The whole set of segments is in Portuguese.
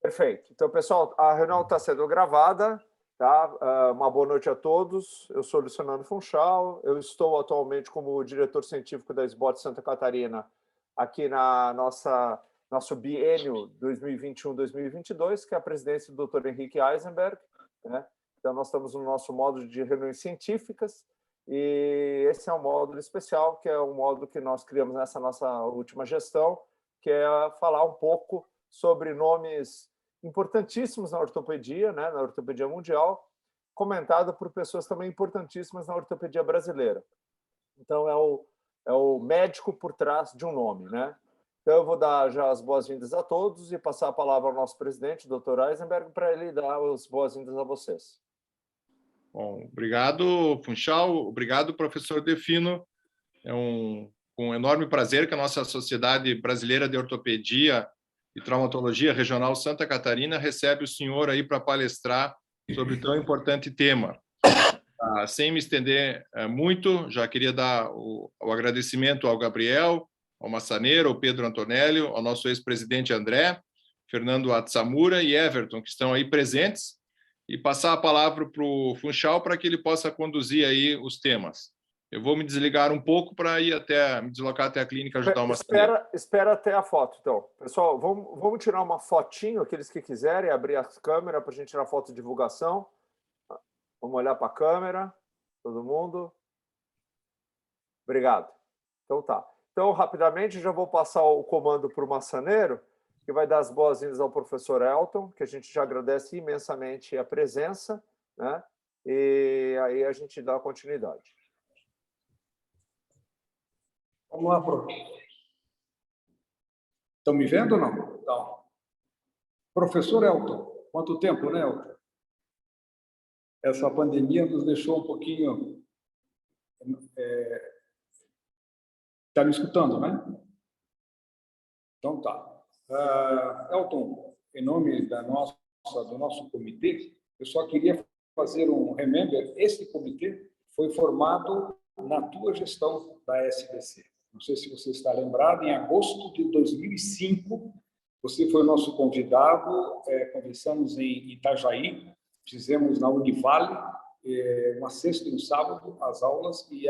Perfeito. Então, pessoal, a reunião está sendo gravada, tá? Uma boa noite a todos. Eu sou Luciano Funchal, eu estou atualmente como diretor científico da SBOT Santa Catarina, aqui na nosso biênio 2021-2022, que é a presidência do Dr. Henrique Eisenberg, né? Então, nós estamos no nosso módulo de reuniões científicas, e esse é um módulo especial, que é um módulo que nós criamos nessa nossa última gestão, que é falar um pouco sobre nomes importantíssimos na ortopedia, né, na ortopedia mundial, comentado por pessoas também importantíssimas na ortopedia brasileira. Então, é o médico por trás de um nome, né? Então, eu vou dar já as boas-vindas a todos e passar a palavra ao nosso presidente, Dr. Eisenberg, para ele dar as boas-vindas a vocês. Bom, obrigado, Funchal. Obrigado, professor Defino. É um enorme prazer que a nossa Sociedade Brasileira de Ortopedia e Traumatologia Regional Santa Catarina recebe o senhor aí para palestrar sobre tão importante tema. Sem me estender muito, já queria dar o agradecimento ao Gabriel, ao Massaneiro, ao Pedro Antonélio, ao nosso ex-presidente André, Fernando Atsamura e Everton, que estão aí presentes, e passar a palavra para o Funchal para que ele possa conduzir aí os temas. Eu vou me desligar um pouco para me deslocar até a clínica ajudar o Massaneiro. Espera até a foto, então. Pessoal, vamos tirar uma fotinho, aqueles que quiserem, abrir a câmera para a gente tirar foto de divulgação. Vamos olhar para a câmera, todo mundo. Obrigado. Então tá. Então, rapidamente, já vou passar o comando para o Massaneiro, que vai dar as boas-vindas ao professor Elton, que a gente já agradece imensamente a presença, né? E aí a gente dá continuidade. Vamos lá, prof. Estão me vendo ou não? Então, professor Elton, quanto tempo, né, Elton? Essa pandemia nos deixou um pouquinho... Está me escutando, né? Então tá. Elton, em nome do nosso comitê, eu só queria fazer um remember. Esse comitê foi formado na tua gestão da SBC. Não sei se você está lembrado, em agosto de 2005, você foi nosso convidado, conversamos em Itajaí, fizemos na Univale, uma sexta e um sábado, as aulas, e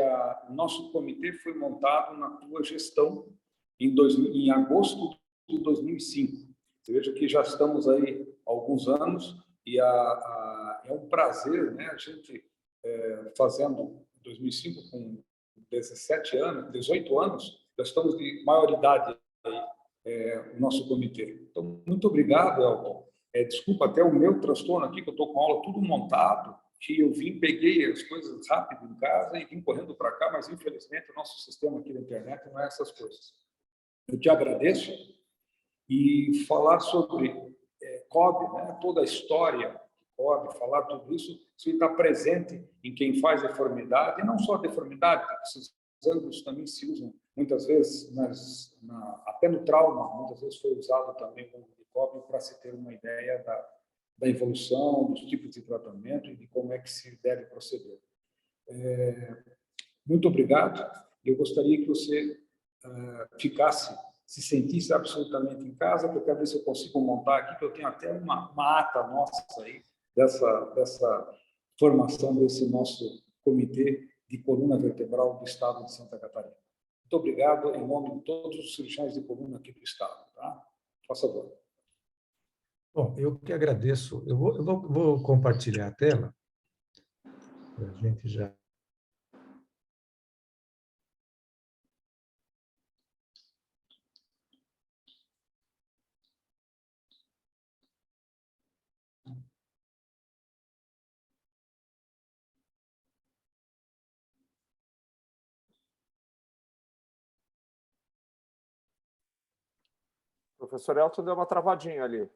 nosso comitê foi montado na tua gestão em agosto de 2005. Você veja que já estamos aí há alguns anos, e é um prazer, né, a gente fazendo 2005 com 17 anos, 18 anos, já estamos de maioridade aí, o nosso comitê. Então, muito obrigado, Elton. Desculpa até o meu transtorno aqui, que eu estou com a aula tudo montado, que eu peguei as coisas rápido em casa e vim correndo para cá, mas infelizmente o nosso sistema aqui da internet não é essas coisas. Eu te agradeço e falar sobre COB, né, toda a história de COB, falar tudo isso, isso está presente em quem faz deformidade, e não só deformidade, esses ângulos também se usam muitas vezes, até no trauma, muitas vezes foi usado também o COB para se ter uma ideia da evolução, dos tipos de tratamento e de como é que se deve proceder. Muito obrigado. Eu gostaria que você se sentisse absolutamente em casa, porque eu quero ver se eu consigo montar aqui, que eu tenho até uma ata nossa aí, dessa formação desse nosso comitê de coluna vertebral do estado de Santa Catarina. Muito obrigado em nome de todos os cirurgiões de coluna aqui do estado. Tá? Por favor. Bom, eu que agradeço. Eu vou compartilhar a tela. A gente já... O professor Elton deu uma travadinha ali.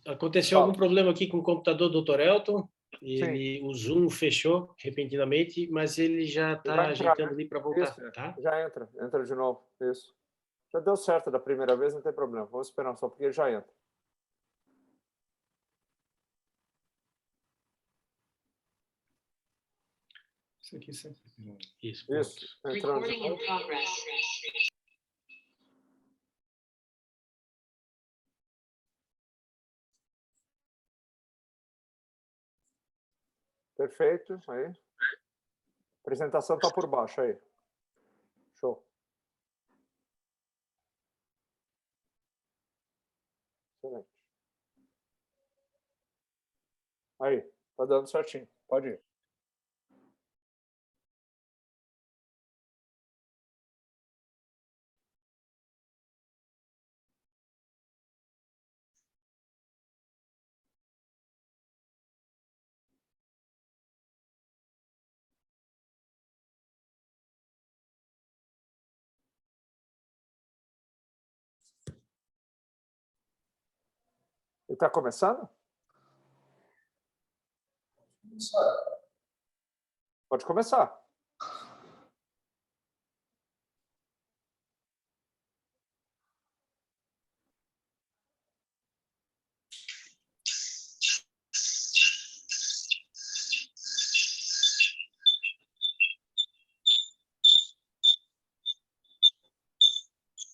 Aconteceu algum problema aqui com o computador do Dr. Elton. O Zoom fechou repentinamente, mas ele já está ajeitando, né, ali para voltar. Isso, tá? Já entra de novo. Isso. Já deu certo da primeira vez, não tem problema. Vamos esperar só porque ele já entra. Isso aqui sempre. Isso, pronto. Isso, entrando de novo. Perfeito, aí. A apresentação está por baixo aí. Show. Excelente. Aí, tá dando certinho. Pode ir. Ele está começando? Pode começar.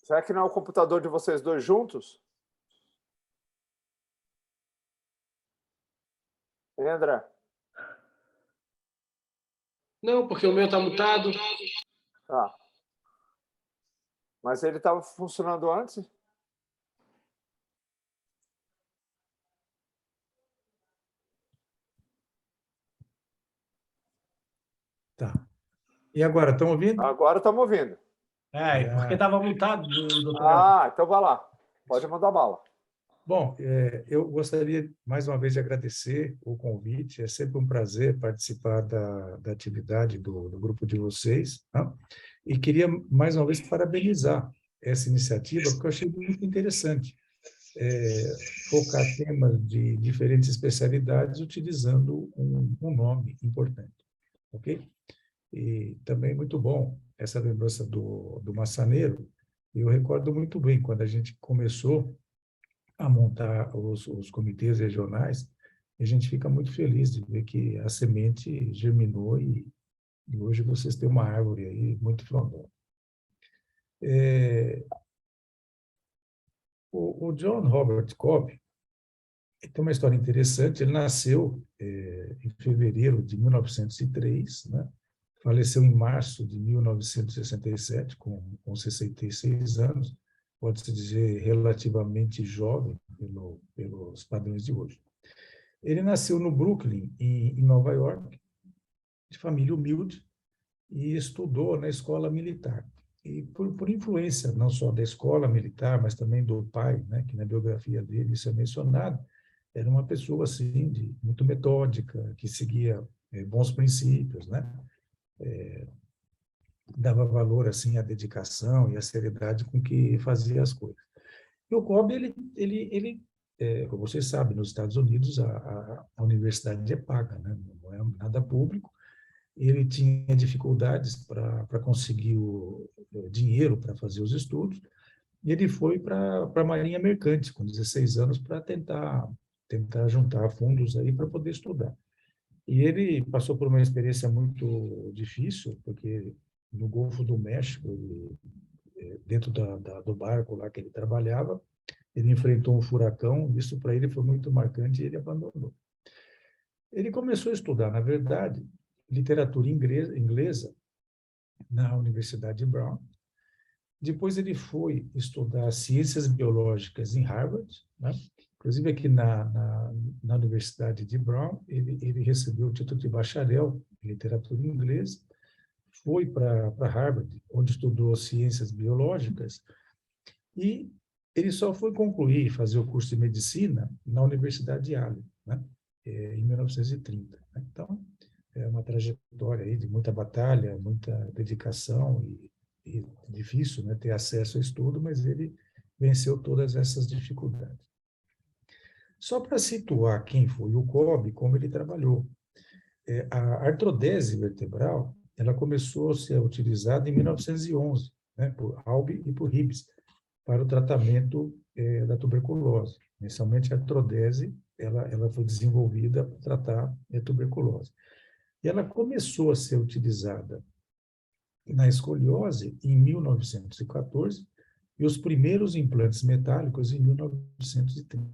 Será que não é o computador de vocês dois juntos? Hein, André? Não, porque o meu está mutado. Ah. Mas ele estava funcionando antes? Tá. E agora, estão ouvindo? Agora estamos ouvindo. Porque estava mutado, doutor. Ah, então vai lá. Pode mandar bala. Bom, eu gostaria, mais uma vez, de agradecer o convite. É sempre um prazer participar da atividade do grupo de vocês, tá? E queria, mais uma vez, parabenizar essa iniciativa, porque eu achei muito interessante. Focar temas de diferentes especialidades utilizando um nome importante, ok? E também muito bom essa lembrança do maçaneiro. Eu recordo muito bem quando a gente começou a montar os comitês regionais, e a gente fica muito feliz de ver que a semente germinou e hoje vocês têm uma árvore aí muito frondosa. O John Robert Cobb tem uma história interessante. Ele nasceu em fevereiro de 1903, né? Faleceu em março de 1967, com 66 anos, pode-se dizer relativamente jovem pelos padrões de hoje. Ele nasceu no Brooklyn, em Nova York, de família humilde, e estudou na escola militar. E por influência não só da escola militar, mas também do pai, né, que na biografia dele isso é mencionado, era uma pessoa assim muito metódica, que seguia bons princípios, né? Dava valor assim à dedicação e à seriedade com que fazia as coisas. E o Cobb, como vocês sabem, nos Estados Unidos a universidade é paga, né? Não é nada público. Ele tinha dificuldades para conseguir o dinheiro para fazer os estudos, e ele foi para a Marinha Mercante, com 16 anos, para tentar juntar fundos aí para poder estudar. E ele passou por uma experiência muito difícil, porque no Golfo do México, dentro do barco lá que ele trabalhava, ele enfrentou um furacão, isso para ele foi muito marcante e ele abandonou. Ele começou a estudar, na verdade, literatura inglesa na Universidade de Brown. Depois ele foi estudar ciências biológicas em Harvard, né? Inclusive aqui na Universidade de Brown, ele recebeu o título de bacharel em literatura inglesa, foi para Harvard, onde estudou ciências biológicas, e ele só foi concluir e fazer o curso de medicina na Universidade de Yale, né? Em 1930. Então, é uma trajetória aí de muita batalha, muita dedicação e difícil, né, ter acesso ao estudo, mas ele venceu todas essas dificuldades. Só para situar quem foi o Cobb, como ele trabalhou. A artrodese vertebral, ela começou a ser utilizada em 1911, né, por Albi e por Hibbs, para o tratamento da tuberculose. Inicialmente, a artrodese ela foi desenvolvida para tratar a tuberculose. E ela começou a ser utilizada na escoliose em 1914 e os primeiros implantes metálicos em 1930.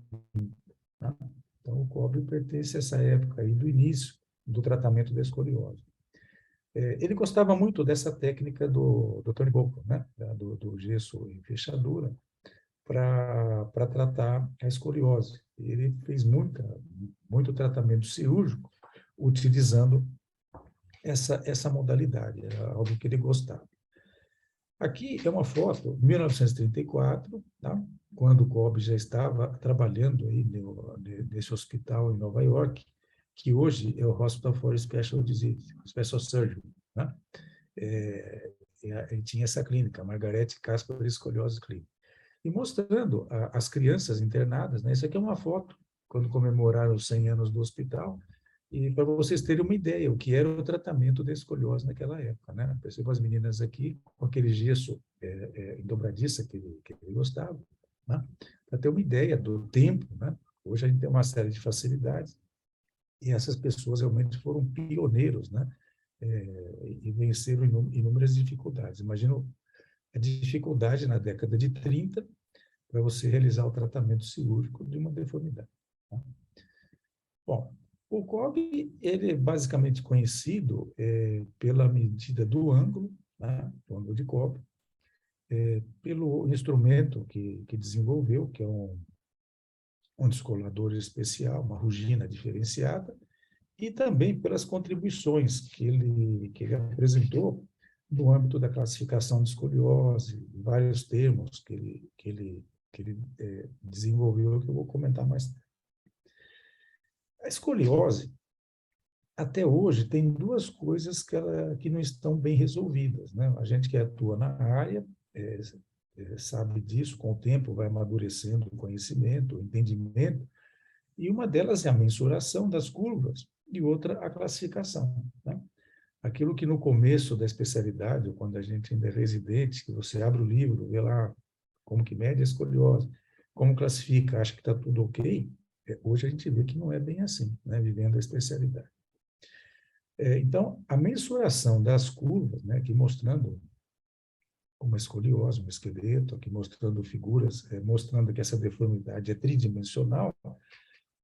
Tá? Então, o cobre pertence a essa época aí do início do tratamento da escoliose. Ele gostava muito dessa técnica do Tony Bocco, né? do gesso em fechadura, para tratar a escoliose. Ele fez muito tratamento cirúrgico utilizando essa modalidade, era algo que ele gostava. Aqui é uma foto, 1934, tá? Quando o Kolbe já estava trabalhando aí nesse hospital em Nova York, que hoje é o Hospital for Special Disease, Special Surgery, né? Ele tinha essa clínica, Margaret Casper Escoliose Clinic. E mostrando as crianças internadas, né? Isso aqui é uma foto, quando comemoraram os 100 anos do hospital, e para vocês terem uma ideia, o que era o tratamento da escoliose naquela época, né? Percebo as meninas aqui com aquele gesso em dobradiça que ele gostava, né? Para ter uma ideia do tempo, né? Hoje a gente tem uma série de facilidades, e essas pessoas realmente foram pioneiros, né? E venceram inúmeras dificuldades. Imagina a dificuldade na década de 30 para você realizar o tratamento cirúrgico de uma deformidade. Tá? Bom, o Kolbe, ele é basicamente conhecido pela medida do ângulo, né? Do ângulo de Kolbe, pelo instrumento que desenvolveu, que é um descolador especial, uma rugina diferenciada, e também pelas contribuições que ele apresentou no âmbito da classificação de escoliose, vários termos que ele desenvolveu, que eu vou comentar mais tarde. A escoliose, até hoje, tem duas coisas que não estão bem resolvidas, né? A gente que atua na área sabe disso, com o tempo vai amadurecendo o conhecimento, o entendimento, e uma delas é a mensuração das curvas, e outra a classificação, né? Aquilo que no começo da especialidade, quando a gente ainda é residente, que você abre o livro, vê lá como que mede a escoliose, como classifica, acha que está tudo ok, hoje a gente vê que não é bem assim, né, vivendo a especialidade. Então, a mensuração das curvas, né, aqui mostrando uma escoliose, um esqueleto, aqui mostrando figuras, mostrando que essa deformidade é tridimensional,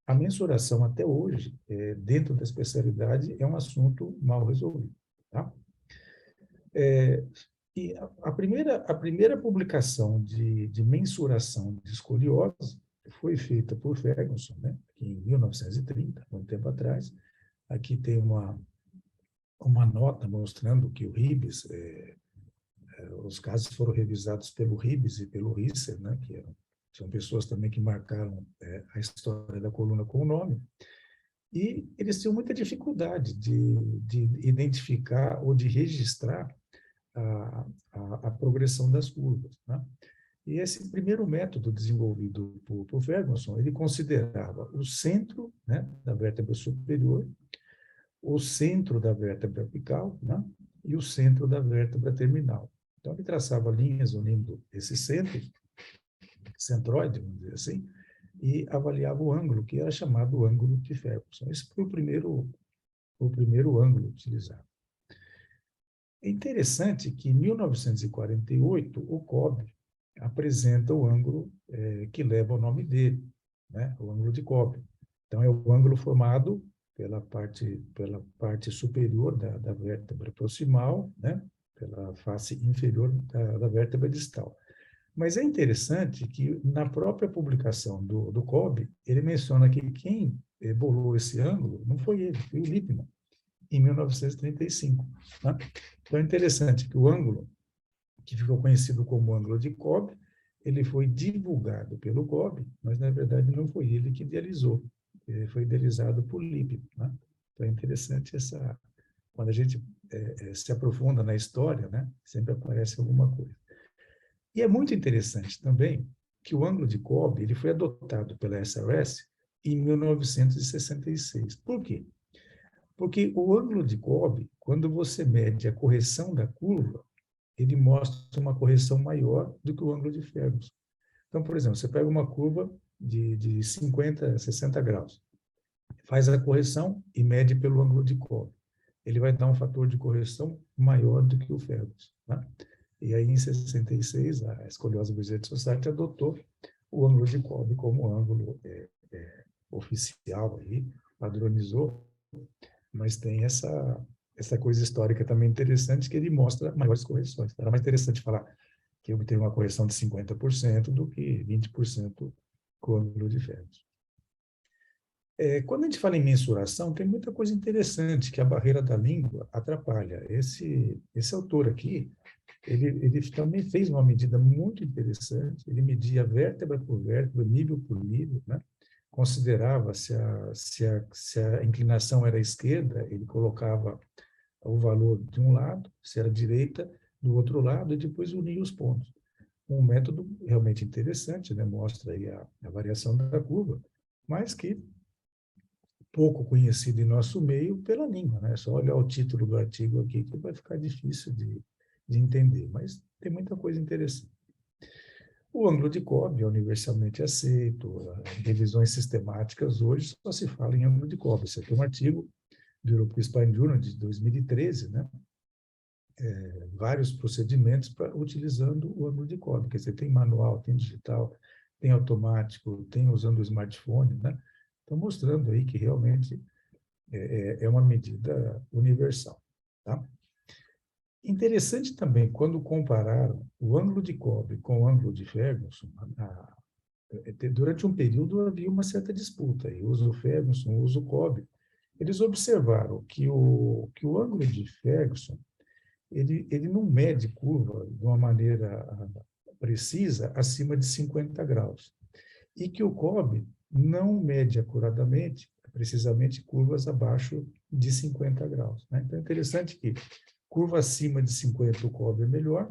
a mensuração até hoje, dentro da especialidade, é um assunto mal resolvido. Tá? E a primeira publicação de mensuração de escoliose foi feita por Ferguson, né, em 1930, muito tempo atrás. Aqui tem uma nota mostrando que o Ribes, os casos foram revisados pelo Ribes e pelo Risser, né, que são pessoas também que marcaram a história da coluna com o nome, e eles tinham muita dificuldade de identificar ou de registrar a progressão das curvas, né? E esse primeiro método desenvolvido por Ferguson, ele considerava o centro, né, da vértebra superior, o centro da vértebra apical, né, e o centro da vértebra terminal. Então, ele traçava linhas unindo esse centro, centroide, vamos dizer assim, e avaliava o ângulo, que era chamado ângulo de Ferguson. Esse foi o primeiro ângulo utilizado. É interessante que, em 1948, o Kolbe apresenta o ângulo que leva o nome dele, né? O ângulo de Kolbe. Então, é o ângulo formado pela parte superior da vértebra proximal, né? Pela face inferior da vértebra distal. Mas é interessante que, na própria publicação do Kolbe, ele menciona que quem bolou esse ângulo não foi ele, foi o Lippmann, em 1935. Né? Então, é interessante que o ângulo, que ficou conhecido como ângulo de Kolbe, ele foi divulgado pelo Kolbe, mas, na verdade, não foi ele que idealizou. Ele foi idealizado por Lippmann. Né? Então, é interessante quando a gente se aprofunda na história, né? Sempre aparece alguma coisa. E é muito interessante também que o ângulo de Kolbe ele foi adotado pela SRS em 1966. Por quê? Porque o ângulo de Kolbe, quando você mede a correção da curva, ele mostra uma correção maior do que o ângulo de Ferguson. Então, por exemplo, você pega uma curva de 50, 60 graus, faz a correção e mede pelo ângulo de Cobb. Ele vai dar um fator de correção maior do que o Ferguson. Né? E aí, em 66, a Escoliose Brasileira Society adotou o ângulo de Cobb como ângulo oficial, aí, padronizou, mas tem essa coisa histórica também interessante, que ele mostra maiores correções. Era mais interessante falar que obteve uma correção de 50% do que 20% com o ângulo de Ferguson. Quando a gente fala em mensuração, tem muita coisa interessante que a barreira da língua atrapalha. Esse autor aqui, ele também fez uma medida muito interessante, ele media vértebra por vértebra, nível por nível, né? Considerava se a inclinação era esquerda, ele colocava o valor de um lado, se era direita, do outro lado, e depois unia os pontos. Um método realmente interessante, né? Mostra aí a variação da curva, mas que pouco conhecido em nosso meio pela língua, né? É só olhar o título do artigo aqui que vai ficar difícil de entender, mas tem muita coisa interessante. O ângulo de Cobb é universalmente aceito, revisões sistemáticas hoje só se fala em ângulo de Cobb. Esse aqui é um artigo do European Spine Journal de 2013, né? Vários procedimentos utilizando o ângulo de Cobb. Quer dizer, tem manual, tem digital, tem automático, tem usando o smartphone, né? Estão mostrando aí que realmente é uma medida universal. Tá? Interessante também, quando compararam o ângulo de Cobb com o ângulo de Ferguson, durante um período havia uma certa disputa, aí, usa o Ferguson, usa o Cobb. Eles observaram que o ângulo de Ferguson, ele não mede curva de uma maneira precisa acima de 50 graus, e que o Cobb não mede acuradamente, precisamente, curvas abaixo de 50 graus. Né? Então, é interessante que curva acima de 50 o Cobb é melhor,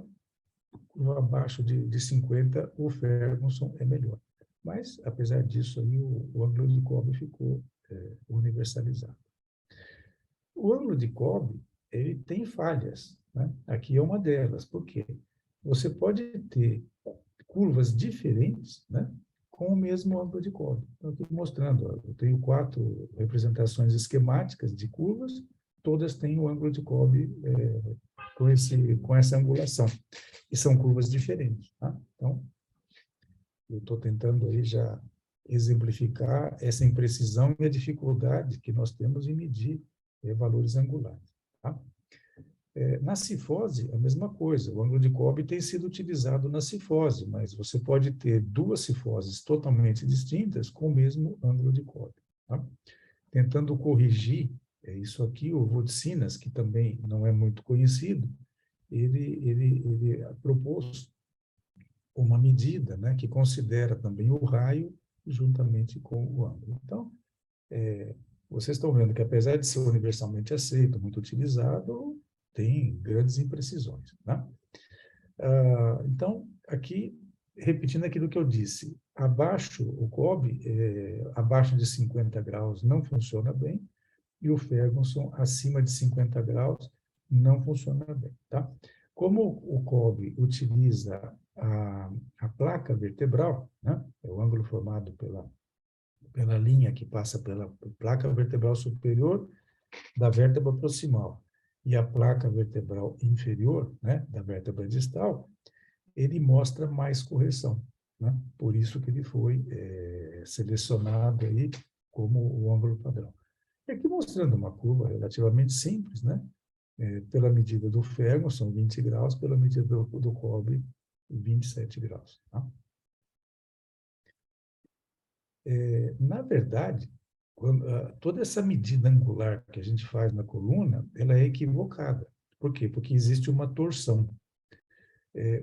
curva abaixo de 50 o Ferguson é melhor. Mas, apesar disso, aí, o ângulo de Cobb ficou universalizado. O ângulo de Cobb, ele tem falhas. Né? Aqui é uma delas. Por quê? Você pode ter curvas diferentes, né? Com o mesmo ângulo de Cobb. Então, estou mostrando, ó, eu tenho 4 representações esquemáticas de curvas, todas têm o ângulo de Cobb com essa angulação, e são curvas diferentes. Tá? Então, eu estou tentando aí já exemplificar essa imprecisão e a dificuldade que nós temos em medir valores angulares. Tá? Na cifose, a mesma coisa. O ângulo de Cobb tem sido utilizado na cifose, mas você pode ter 2 cifoses totalmente distintas com o mesmo ângulo de Cobb. Tá? Tentando corrigir isso aqui, o Vodcinas, que também não é muito conhecido, ele propôs uma medida, né, que considera também o raio juntamente com o ângulo. Então, vocês estão vendo que, apesar de ser universalmente aceito, muito utilizado, tem grandes imprecisões. Né? Então, aqui, repetindo aquilo que eu disse, abaixo, o Cobb, abaixo de 50 graus não funciona bem, e o Ferguson, acima de 50 graus, não funciona bem. Tá? Como o Cobb utiliza a placa vertebral, né? É o ângulo formado pela linha que passa pela placa vertebral superior da vértebra proximal e a placa vertebral inferior, né, da vértebra distal, ele mostra mais correção, né? Por isso que ele foi selecionado aí como o ângulo padrão. E aqui mostrando uma curva relativamente simples, né? Pela medida do Ferguson, 20 graus, pela medida do Cobb, 27 graus. Tá? Na verdade, toda essa medida angular que a gente faz na coluna, ela é equivocada. Por quê? Porque existe uma torção.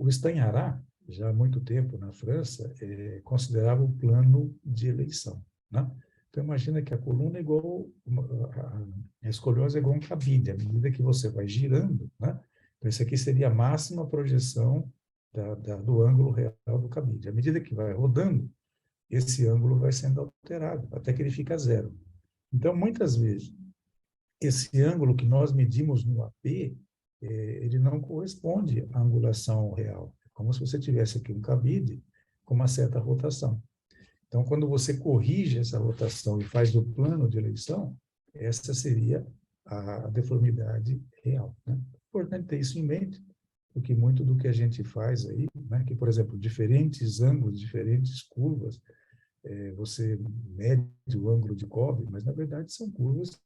O Steinhardt, já há muito tempo na França, considerava o plano de eleição. Né? Então, imagina que a coluna é igual, a escoliose é igual um cabide, à medida que você vai girando, né? Então, isso aqui seria a máxima projeção do ângulo real do cabide. À medida que vai rodando, esse ângulo vai sendo alterado, até que ele fica zero. Então, muitas vezes, esse ângulo que nós medimos no AP, ele não corresponde à angulação real. É como se você tivesse aqui um cabide com uma certa rotação. Então, quando você corrige essa rotação e faz o plano de eleição, essa seria a deformidade real, né? Importante ter isso em mente, porque muito do que a gente faz aí, né, que, por exemplo, diferentes ângulos, diferentes curvas, você mede o ângulo de Cobb, mas, na verdade, são curvas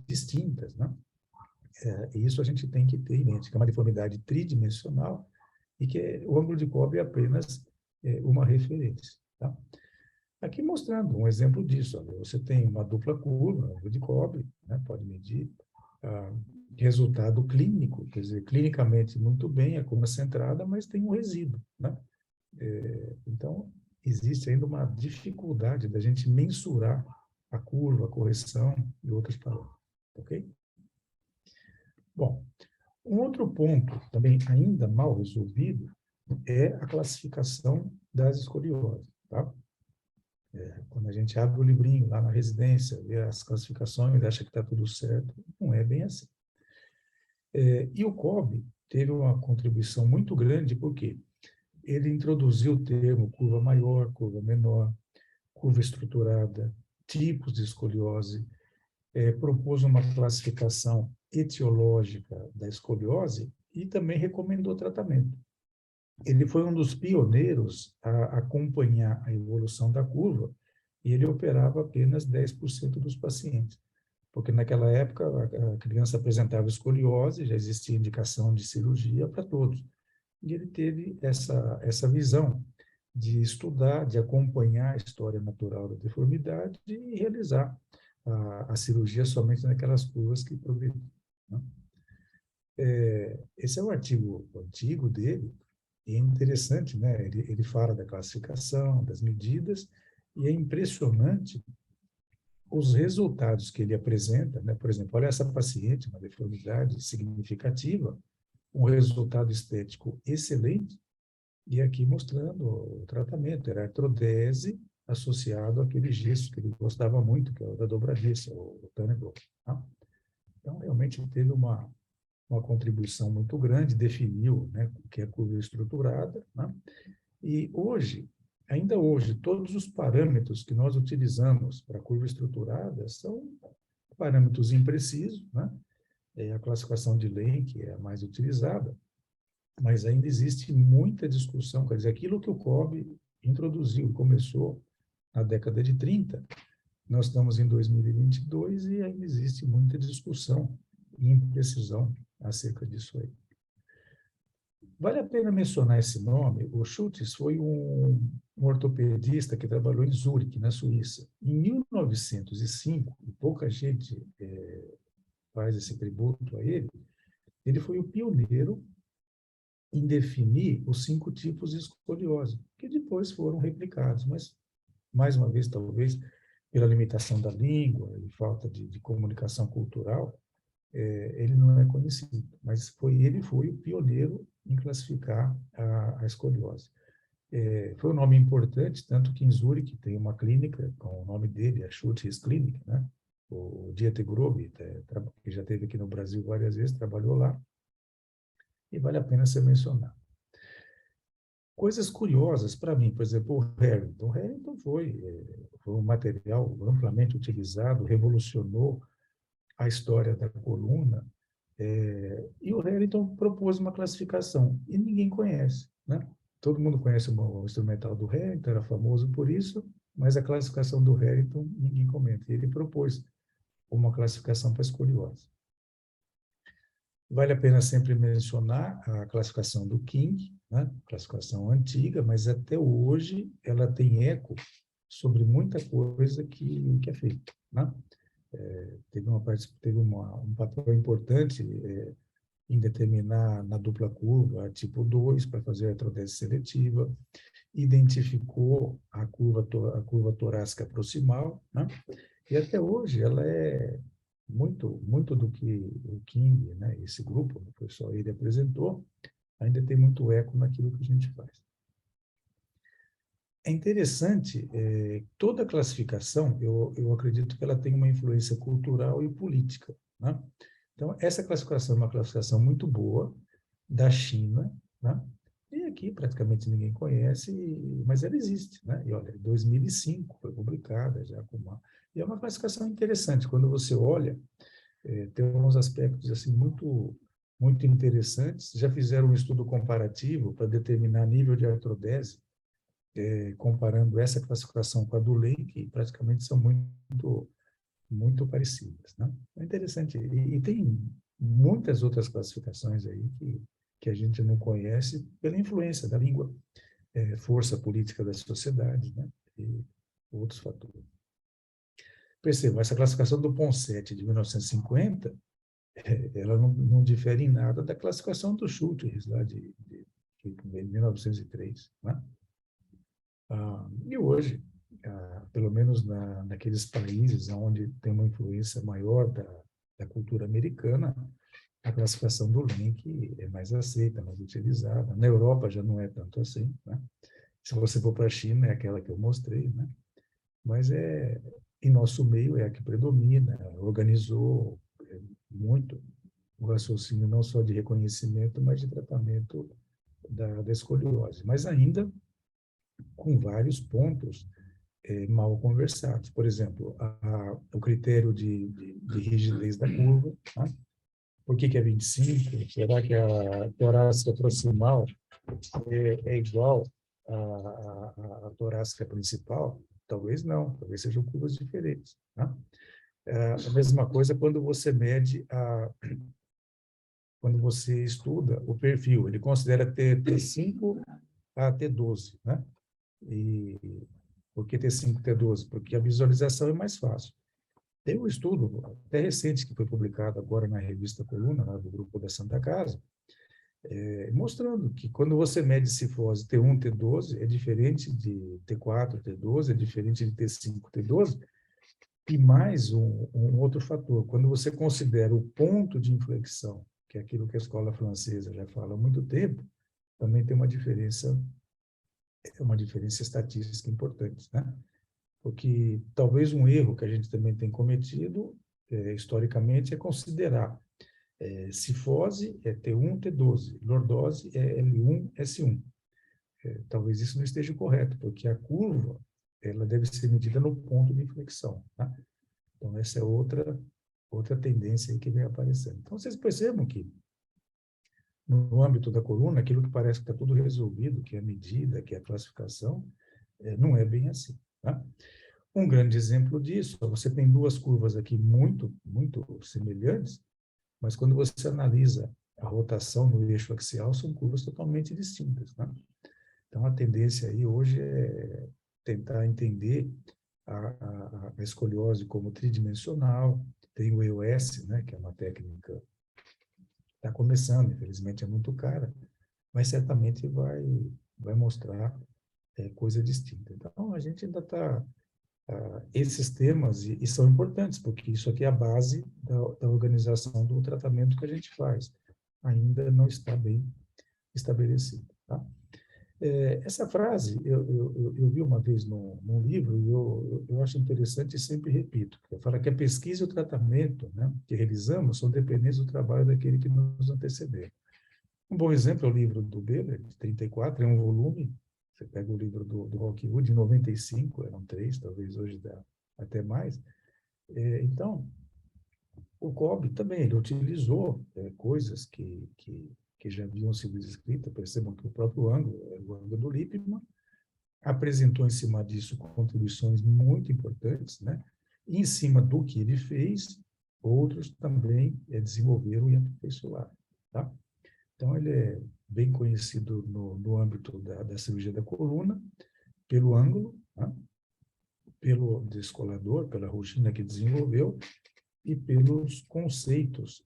distintas, né? E isso a gente tem que ter em mente, que é uma deformidade tridimensional e que o ângulo de Cobb é apenas uma referência, tá? Aqui mostrando um exemplo disso. Olha, você tem uma dupla curva, ângulo de Cobb, né, pode medir resultado clínico, quer dizer, clinicamente muito bem, a curva centrada, mas tem um resíduo, né? Então, existe ainda uma dificuldade da gente mensurar a curva, a correção e outros parâmetros, ok? Bom, um outro ponto também ainda mal resolvido é a classificação das escolioses, tá? Quando a gente abre o livrinho lá na residência, vê as classificações, acha que está tudo certo, não é bem assim. E o Cobb teve uma contribuição muito grande, porque ele introduziu o termo curva maior, curva menor, curva estruturada, tipos de escoliose, propôs uma classificação etiológica da escoliose e também recomendou tratamento. Ele foi um dos pioneiros a acompanhar a evolução da curva e ele operava apenas 10% dos pacientes, porque naquela época a criança apresentava escoliose, já existia indicação de cirurgia para todos. E ele teve essa visão de estudar, de acompanhar a história natural da deformidade e realizar a cirurgia somente naquelas curvas que progrediam, né? Esse é um artigo antigo dele, e é interessante, né? Ele fala da classificação, das medidas, e é impressionante os resultados que ele apresenta, né? Por exemplo, olha essa paciente, uma deformidade significativa, um resultado estético excelente, e aqui mostrando o tratamento, era artrodese associado àquele gesso que ele gostava muito, que é o da dobradiça, o Tannenbaum, tá? Então, realmente teve uma contribuição muito grande, definiu, né, o que é curva estruturada, né? E hoje, ainda hoje, todos os parâmetros que nós utilizamos para curva estruturada são parâmetros imprecisos, né? A classificação de Lenk é a mais utilizada, mas ainda existe muita discussão, quer dizer, aquilo que o Cobb introduziu, começou na década de 30, nós estamos em 2022 e ainda existe muita discussão e imprecisão acerca disso aí. Vale a pena mencionar esse nome. O Schultes foi um ortopedista que trabalhou em Zurique, na Suíça. Em 1905, e pouca gente faz esse tributo a ele, ele foi o pioneiro em definir os 5 tipos de escoliose, que depois foram replicados, mas, mais uma vez, talvez, pela limitação da língua e falta de comunicação cultural, ele não é conhecido, mas ele foi o pioneiro em classificar a escoliose. Foi um nome importante, tanto que em Zurique tem uma clínica com o nome dele, a Schultes Clinic, né? O Dieter Grobe, que já esteve aqui no Brasil várias vezes, trabalhou lá, e vale a pena ser mencionado. Coisas curiosas para mim, por exemplo, o Harrington. O Harrington foi um material amplamente utilizado, revolucionou a história da coluna, e o Harrington propôs uma classificação, e ninguém conhece, né? Todo mundo conhece o instrumental do Harrington, era famoso por isso, mas a classificação do Harrington ninguém comenta. Ele propôs uma classificação para escoliose. Vale a pena sempre mencionar a classificação do King, né? Classificação antiga, mas até hoje ela tem eco sobre muita coisa que é feita, né? Teve um papel importante em determinar na dupla curva tipo 2 para fazer a artrodese seletiva, identificou a curva torácica proximal, né? E até hoje ela é muito do que o King, né, esse grupo, o professor ele apresentou, ainda tem muito eco naquilo que a gente faz. É interessante, toda classificação, eu acredito que ela tem uma influência cultural e política, né? Então, essa classificação é uma classificação muito boa da China, né? E aqui praticamente ninguém conhece, mas ela existe, né? E olha, em 2005 foi publicada já com uma... E é uma classificação interessante, quando você olha, tem uns aspectos assim muito interessantes. Já fizeram um estudo comparativo para determinar nível de artrodese, comparando essa classificação com a do Lake, que praticamente são muito parecidas, né? É interessante. E tem muitas outras classificações aí que a gente não conhece pela influência da língua, força política da sociedade, né? E outros fatores. Perceba, essa classificação do Ponseti de 1950, ela não difere em nada da classificação do Schultes, lá de 1903, né? E hoje, pelo menos naqueles países onde tem uma influência maior da cultura americana, a classificação do Lenk é mais aceita, mais utilizada. Na Europa já não é tanto assim, né? Se você for para a China, é aquela que eu mostrei, né? Mas em nosso meio é a que predomina, organizou muito o raciocínio não só de reconhecimento, mas de tratamento da escoliose. Mas ainda com vários pontos mal conversados. Por exemplo, o critério de rigidez da curva, né? Por que é 25? Será que a torácica proximal é igual à torácica principal? Talvez não, talvez sejam curvas diferentes, né? A mesma coisa quando você mede quando você estuda o perfil, ele considera T5 a T12, né? E por que T5 T12? Porque a visualização é mais fácil. Tem um estudo até recente que foi publicado agora na revista Coluna, lá do grupo da Santa Casa, mostrando que quando você mede cifose T1, T12, é diferente de T4, T12, é diferente de T5, T12, e mais um outro fator, quando você considera o ponto de inflexão, que é aquilo que a escola francesa já fala há muito tempo, também tem uma diferença estatística importante, né? Porque talvez um erro que a gente também tem cometido, historicamente, é considerar cifose é T1, T12, lordose é L1, S1. Talvez isso não esteja correto, porque a curva ela deve ser medida no ponto de inflexão, tá? Então, essa é outra tendência aí que vem aparecendo. Então, vocês percebam que, no âmbito da coluna, aquilo que parece que está tudo resolvido, que é a medida, que é a classificação, não é bem assim, tá? Um grande exemplo disso, você tem duas curvas aqui muito semelhantes, mas quando você analisa a rotação no eixo axial, são curvas totalmente distintas, né? Então, a tendência aí hoje é tentar entender a escoliose como tridimensional. Tem o EOS, né, que é uma técnica, está começando, infelizmente é muito cara, mas certamente vai mostrar coisa distinta. Então, a gente ainda está... esses temas, e são importantes, porque isso aqui é a base da organização do tratamento que a gente faz. Ainda não está bem estabelecido, tá? Essa frase, eu vi uma vez num livro, e eu acho interessante e sempre repito. Fala que a pesquisa e o tratamento, né, que realizamos são dependentes do trabalho daquele que nos antecedeu. Um bom exemplo é o livro do Beller, de 34, é um volume. Você pega o livro do Rockwood, de 95, eram 3, talvez hoje dá até mais. Então, o Kolbe também, ele utilizou coisas que já haviam sido escritas. Percebam que o próprio ângulo, o ângulo do Lippmann, apresentou em cima disso contribuições muito importantes, né? E em cima do que ele fez, outros também desenvolveram e aperfeiçoaram, tá? Então, ele é bem conhecido no âmbito da cirurgia da coluna, pelo ângulo, né? Pelo descolador, pela rotina que desenvolveu, e pelos conceitos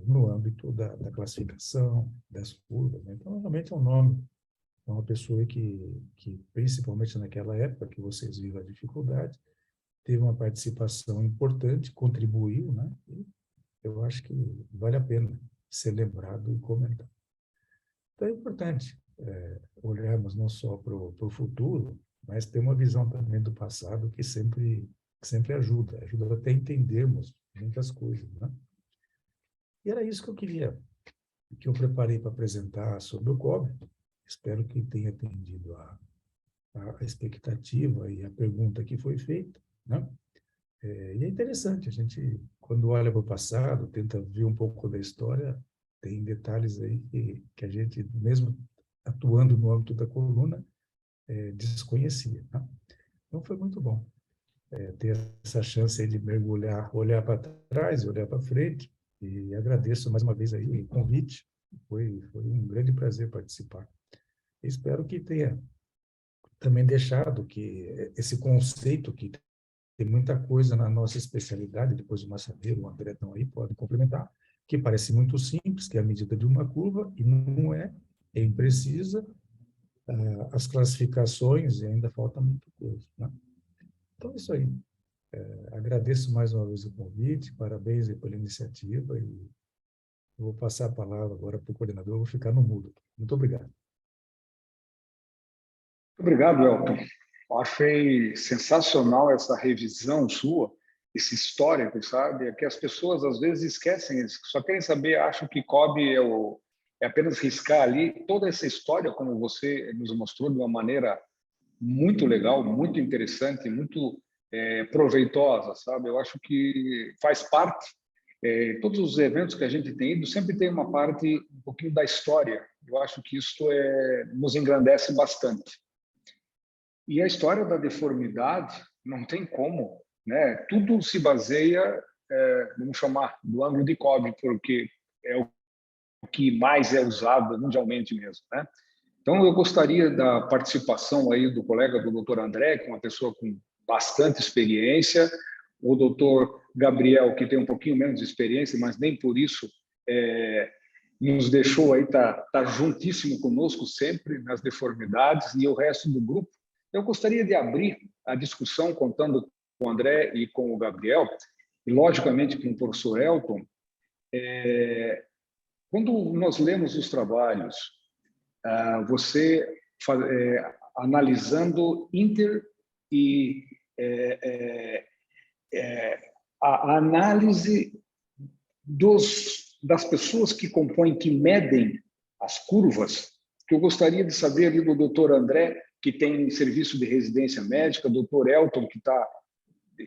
no âmbito da classificação, das curvas, né? Então, realmente é um nome, é uma pessoa que, principalmente naquela época que vocês viram a dificuldade, teve uma participação importante, contribuiu, né? E eu acho que vale a pena ser lembrado e comentado. Então, é importante olharmos não só para o futuro, mas ter uma visão também do passado que sempre ajuda até a entendermos muitas coisas, né? E era isso que eu preparei para apresentar sobre o COB. Espero que tenha atendido a expectativa e a pergunta que foi feita, né? E é interessante, a gente, quando olha para o passado, tenta ver um pouco da história, tem detalhes aí que a gente, mesmo atuando no âmbito da coluna, desconhecia, tá? Então, foi muito bom ter essa chance aí de mergulhar, olhar para trás, olhar para frente, e agradeço mais uma vez aí o convite, foi um grande prazer participar. Espero que tenha também deixado que esse conceito que tem muita coisa na nossa especialidade, depois o Massadeiro, o André estão aí, podem complementar, que parece muito simples, que é a medida de uma curva, e não é imprecisa, as classificações, e ainda falta muita coisa, né? Então, é isso aí. Agradeço mais uma vez o convite, parabéns aí pela iniciativa, e eu vou passar a palavra agora para o coordenador, eu vou ficar no mudo. Muito obrigado. Obrigado, Elton. Eu achei sensacional essa revisão sua, esse histórico, sabe? É que as pessoas às vezes esquecem isso, só querem saber, acham que COB é apenas riscar ali toda essa história, como você nos mostrou de uma maneira muito legal, muito interessante, muito proveitosa, sabe? Eu acho que faz parte. Todos os eventos que a gente tem ido sempre tem uma parte um pouquinho da história. Eu acho que isso nos engrandece bastante. E a história da deformidade não tem como, né? Tudo se baseia, vamos chamar, do ângulo de COB, porque é o que mais é usado mundialmente mesmo, né? Então, eu gostaria da participação aí do colega do Dr. André, que é uma pessoa com bastante experiência, o Dr. Gabriel, que tem um pouquinho menos de experiência, mas nem por isso nos deixou aí, tá juntíssimo conosco sempre nas deformidades, e o resto do grupo. Eu gostaria de abrir a discussão contando com o André e com o Gabriel, e logicamente com o professor Elton. Quando nós lemos os trabalhos, você analisando inter e a análise das pessoas que compõem, que medem as curvas, que eu gostaria de saber ali do doutor André, que tem serviço de residência médica, doutor Elton, que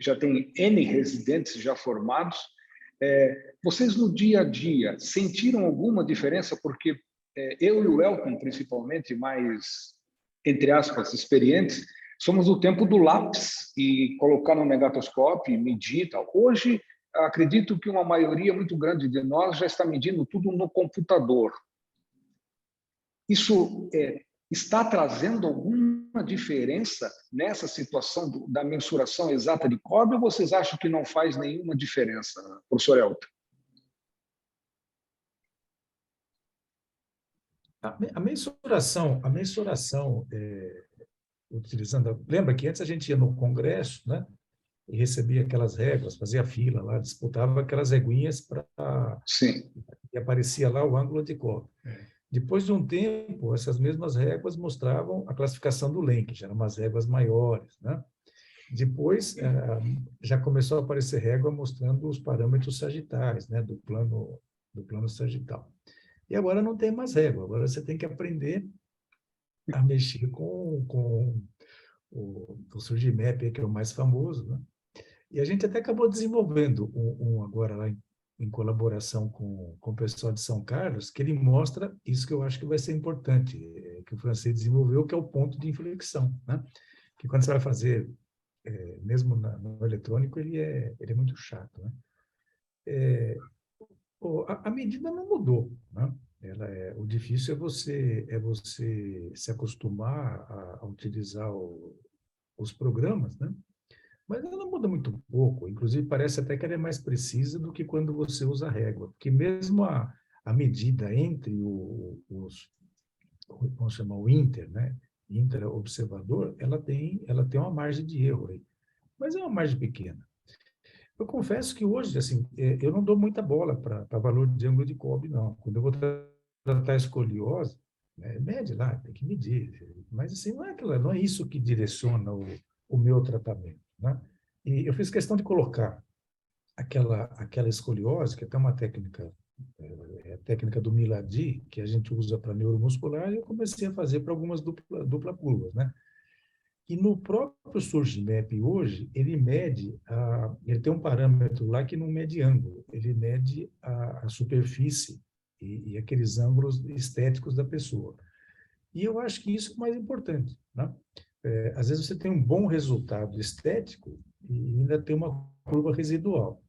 já tem N residentes já formados. Vocês no dia a dia sentiram alguma diferença? Porque eu e o Elton, principalmente, mais, entre aspas, experientes, somos do tempo do lápis e colocar no negatoscópio e medir e tal. Hoje, acredito que uma maioria muito grande de nós já está medindo tudo no computador. Isso está trazendo alguma diferença nessa situação da mensuração exata de COB, ou vocês acham que não faz nenhuma diferença, professor Elton? A mensuração utilizando... Lembra que antes a gente ia no congresso, né? E recebia aquelas réguas, fazia fila lá, disputava aquelas reguinhas Sim. E aparecia lá o ângulo de COB. Depois de um tempo, essas mesmas réguas mostravam a classificação do Lenk, já eram umas réguas maiores, né? Depois, já começou a aparecer régua mostrando os parâmetros sagitais, né? Do plano sagital. E agora não tem mais régua, agora você tem que aprender a mexer com o Surgimap, que é o mais famoso, né? E a gente até acabou desenvolvendo um agora lá em colaboração com o pessoal de São Carlos, que ele mostra isso que eu acho que vai ser importante, que o francês desenvolveu, que é o ponto de inflexão, né? Que quando você vai fazer, mesmo no eletrônico, ele é muito chato, né? A medida não mudou, né? O difícil é você se acostumar a utilizar os programas, né? Mas ela muda muito pouco, inclusive parece até que ela é mais precisa do que quando você usa a régua, porque mesmo a medida entre vamos chamar o inter, né? Inter-observador, ela tem uma margem de erro aí, mas é uma margem pequena. Eu confesso que hoje, assim, eu não dou muita bola para valor de ângulo de COB, não. Quando eu vou tratar escoliose, mede lá, tem que medir, mas assim, não é isso que direciona o meu tratamento, né? E eu fiz questão de colocar aquela escoliose, que é até uma técnica a técnica do Miladi, que a gente usa para neuromuscular, e eu comecei a fazer para algumas dupla curvas, né? E no próprio Surgimap hoje, ele tem um parâmetro lá que não mede ângulo, ele mede a superfície e aqueles ângulos estéticos da pessoa. E eu acho que isso é o mais importante, né? Às vezes você tem um bom resultado estético e ainda tem uma curva residual.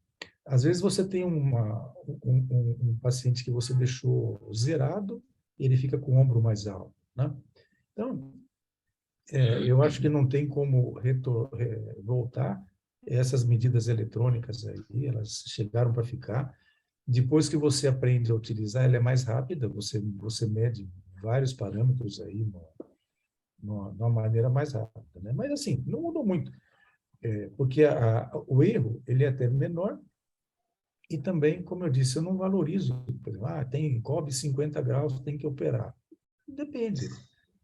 Às vezes você tem um paciente que você deixou zerado e ele fica com o ombro mais alto, né? Então, eu acho que não tem como voltar. Essas medidas eletrônicas aí, elas chegaram para ficar. Depois que você aprende a utilizar, ela é mais rápida, você mede vários parâmetros aí de uma maneira mais rápida, né? Mas, assim, não mudou muito, porque o erro ele é até menor e também, como eu disse, eu não valorizo. Por exemplo, tem COB 50 graus, tem que operar. Depende.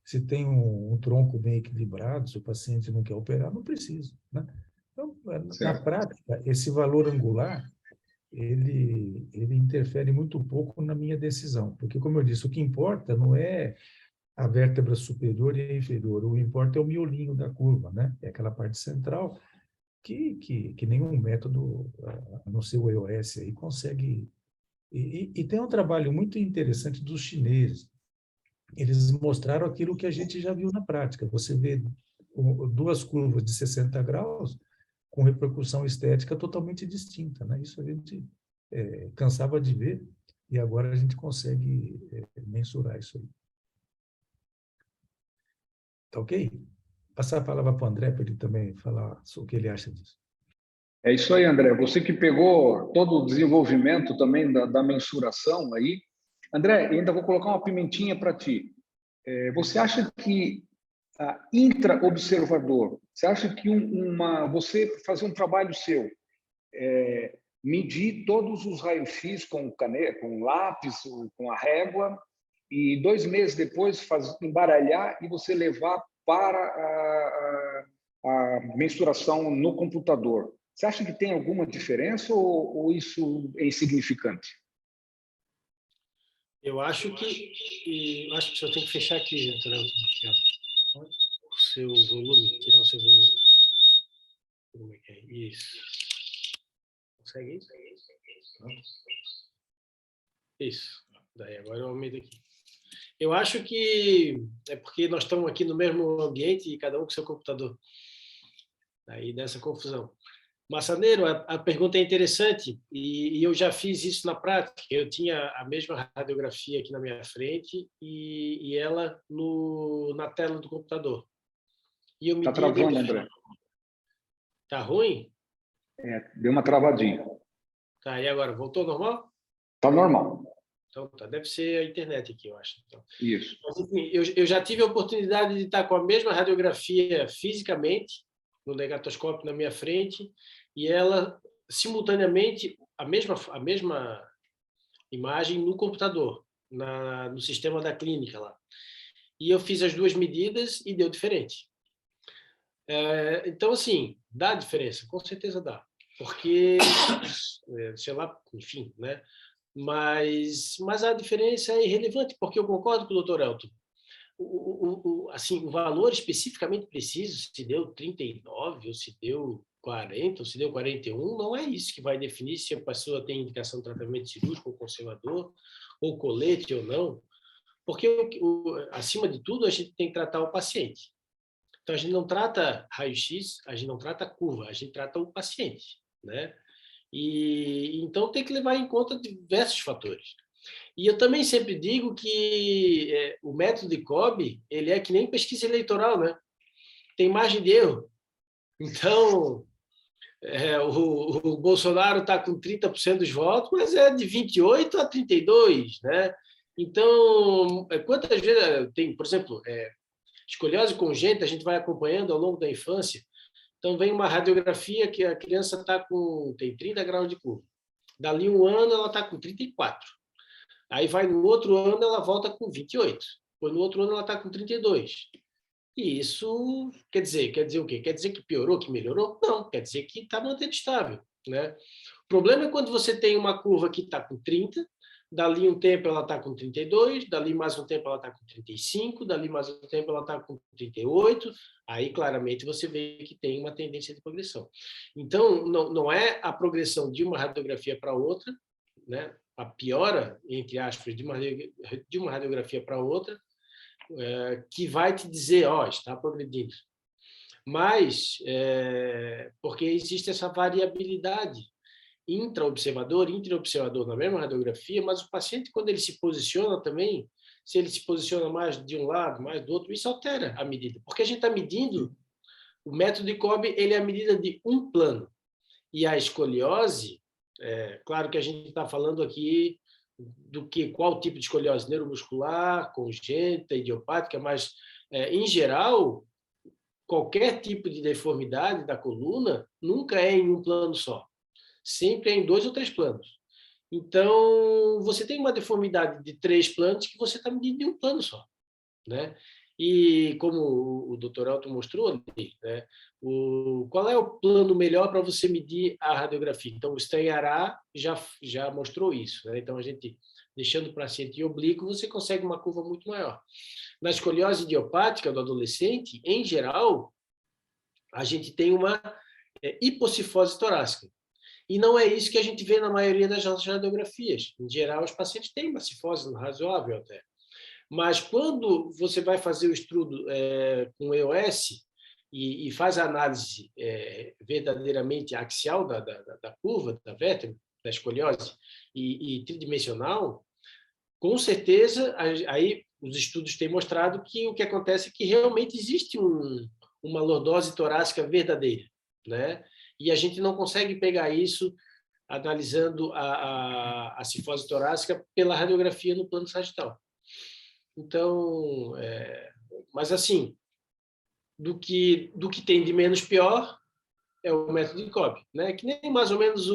Se tem um tronco bem equilibrado, se o paciente não quer operar, não precisa, né? Então, na prática, esse valor angular, ele interfere muito pouco na minha decisão, porque, como eu disse, o que importa não é a vértebra superior e a inferior, o que importa é o miolinho da curva, né? É aquela parte central que nenhum método, a não ser o EOS, aí, consegue. E tem um trabalho muito interessante dos chineses. Eles mostraram aquilo que a gente já viu na prática. Você vê duas curvas de 60 graus com repercussão estética totalmente distinta, né? Isso a gente cansava de ver e agora a gente consegue mensurar isso aí. Tá ok? Passar a palavra para o André para ele também falar o que ele acha disso. É isso aí, André. Você que pegou todo o desenvolvimento também da mensuração aí. André, ainda vou colocar uma pimentinha para ti. Você acha que intra-observador, você acha que você fazer um trabalho seu, medir todos os raios-x com caneta, com lápis, com a régua, e 2 meses depois embaralhar e você levar para a mensuração no computador. Você acha que tem alguma diferença ou isso é insignificante? Eu acho que o senhor tem que fechar aqui, doutor, aqui, ó, o seu volume, tirar o seu volume. Como é que é? Isso. Consegue isso? Isso. Daí agora eu aumento aqui. Eu acho que é porque nós estamos aqui no mesmo ambiente e cada um com seu computador. Aí dessa confusão. Massaneiro, a pergunta é interessante e eu já fiz isso na prática. Eu tinha a mesma radiografia aqui na minha frente e ela na tela do computador. E eu Está travando, André. Está ruim? Deu uma travadinha. Tá, e agora? Voltou ao normal? Está normal. Então, tá, deve ser a internet aqui, eu acho. Então, isso. Mas, enfim, eu já tive a oportunidade de estar com a mesma radiografia fisicamente, no negatoscópio na minha frente, e ela, simultaneamente, a mesma imagem no computador, no sistema da clínica lá. E eu fiz as duas medidas e deu diferente. Então, assim, dá diferença, com certeza dá. Porque, sei lá, enfim, né? Mas a diferença é irrelevante, porque eu concordo com o Dr. Elton. Assim, o valor especificamente preciso, se deu 39, ou se deu 40, ou se deu 41, não é isso que vai definir se a pessoa tem indicação de tratamento cirúrgico ou conservador, ou colete ou não, porque, acima de tudo, a gente tem que tratar o paciente. Então, a gente não trata raio-x, a gente não trata curva, a gente trata o paciente, né? E então tem que levar em conta diversos fatores. E eu também sempre digo que o método de COB, ele é que nem pesquisa eleitoral, né? Tem margem de erro. Então, o Bolsonaro está com 30% dos votos, mas é de 28 a 32, né? Então, quantas vezes tem, por exemplo, escoliose congênita, a gente vai acompanhando ao longo da infância. Então, vem uma radiografia que a criança tem 30 graus de curva. Dali um ano, ela está com 34. Aí vai no outro ano, ela volta com 28. Depois, no outro ano, ela está com 32. E isso quer dizer o quê? Quer dizer que piorou, que melhorou? Não, quer dizer que está mantendo estável, né? O problema é quando você tem uma curva que está com 30, dali um tempo ela está com 32, dali mais um tempo ela está com 35, dali mais um tempo ela está com 38, aí claramente você vê que tem uma tendência de progressão. Então, não é a progressão de uma radiografia para outra, né? A piora, entre aspas, de uma radiografia para outra, que vai te dizer, está progredindo. Mas, porque existe essa variabilidade intraobservador na mesma radiografia, mas o paciente, quando ele se posiciona também, se ele se posiciona mais de um lado, mais do outro, isso altera a medida. Porque a gente está medindo, o método de Kolbe, ele é a medida de um plano. E a escoliose, claro que a gente está falando aqui qual tipo de escoliose, neuromuscular, congênita, idiopática, mas, em geral, qualquer tipo de deformidade da coluna nunca é em um plano só. Sempre é em 2 ou 3 planos. Então, você tem uma deformidade de 3 planos que você está medindo em um plano só, né? E como o Dr. Elton mostrou ali, né, qual é o plano melhor para você medir a radiografia? Então, o Stanhará já mostrou isso, né? Então, a gente, deixando o paciente em oblíquo, você consegue uma curva muito maior. Na escoliose idiopática do adolescente, em geral, a gente tem uma hipocifose torácica. E não é isso que a gente vê na maioria das nossas radiografias. Em geral, os pacientes têm uma cifose razoável até. Mas quando você vai fazer o estudo com EOS e faz a análise verdadeiramente axial da curva, da vértebra, da escoliose, e tridimensional, com certeza, aí os estudos têm mostrado que o que acontece é que realmente existe uma lordose torácica verdadeira, né? E a gente não consegue pegar isso analisando a cifose torácica pela radiografia no plano sagital. Então, mas assim, do que tem de menos pior é o método de Kolbe, né? Que nem mais ou menos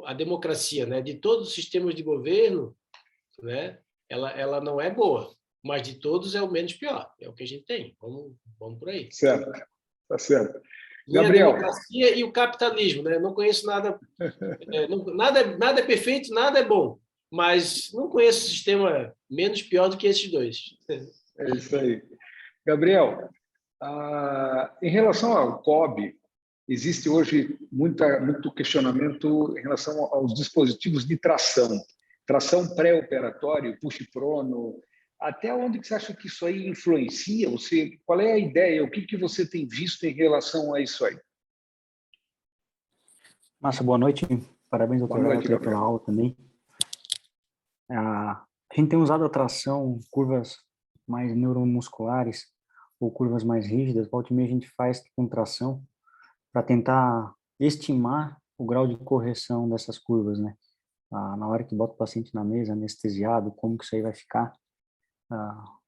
a democracia, né? De todos os sistemas de governo, né? Ela não é boa, mas de todos é o menos pior, é o que a gente tem. Vamos por aí. Certo, tá certo. E Gabriel. a democracia e o capitalismo, né? Não conheço nada, nada é perfeito, nada é bom, mas não conheço sistema menos pior do que esses dois. É isso aí. Gabriel, em relação ao Kolbe, existe hoje muito questionamento em relação aos dispositivos de tração pré-operatório, push-prono. Até onde você acha que isso aí influencia? Qual é a ideia? O que você tem visto em relação a isso aí? Massa, boa noite. Parabéns, doutor Elton, pela aula também. A gente tem usado a tração, curvas mais neuromusculares ou curvas mais rígidas. Volta e meia a gente faz com tração para tentar estimar o grau de correção dessas curvas, né? Na hora que bota o paciente na mesa, anestesiado, como que isso aí vai ficar.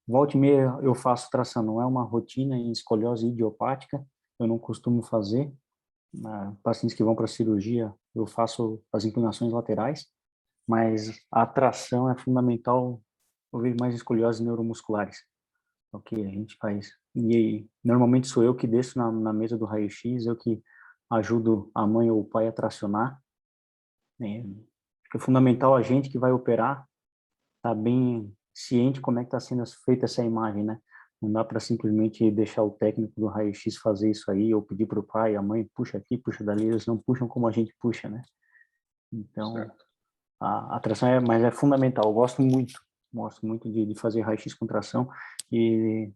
Volta e meia eu faço tração, não é uma rotina em escoliose idiopática, eu não costumo fazer. Pacientes que vão para cirurgia, eu faço as inclinações laterais, mas a tração é fundamental. Eu vejo mais escolioses neuromusculares, é o que a gente faz. E normalmente sou eu que desço na mesa do raio-x, eu que ajudo a mãe ou o pai a tracionar. É fundamental a gente que vai operar estar bem ciente como é que está sendo feita essa imagem, né? Não dá para simplesmente deixar o técnico do raio-x fazer isso aí, ou pedir para o pai, a mãe, puxa aqui, puxa dali, eles não puxam como a gente puxa, né? Então, a tração mas é fundamental, eu gosto muito de fazer raio-x com tração e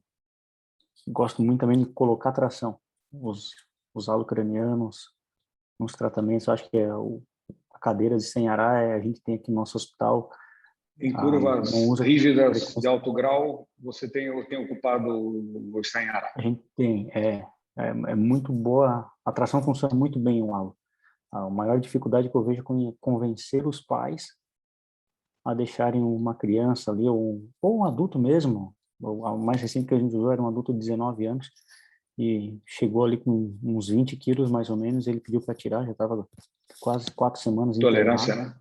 gosto muito também de colocar tração, os alocranianos nos tratamentos, acho que a cadeira de Stanhará a gente tem aqui no nosso hospital. Em curvas rígidas de alto grau, você tem ocupado o Stanhará? A gente tem, é muito boa, a tração funciona muito bem o halo. A maior dificuldade que eu vejo é convencer os pais a deixarem uma criança ali, ou um adulto mesmo. O mais recente que a gente usou era um adulto de 19 anos, e chegou ali com uns 20 quilos mais ou menos, ele pediu para tirar, já estava quase 4 semanas tolerância, internado. Né?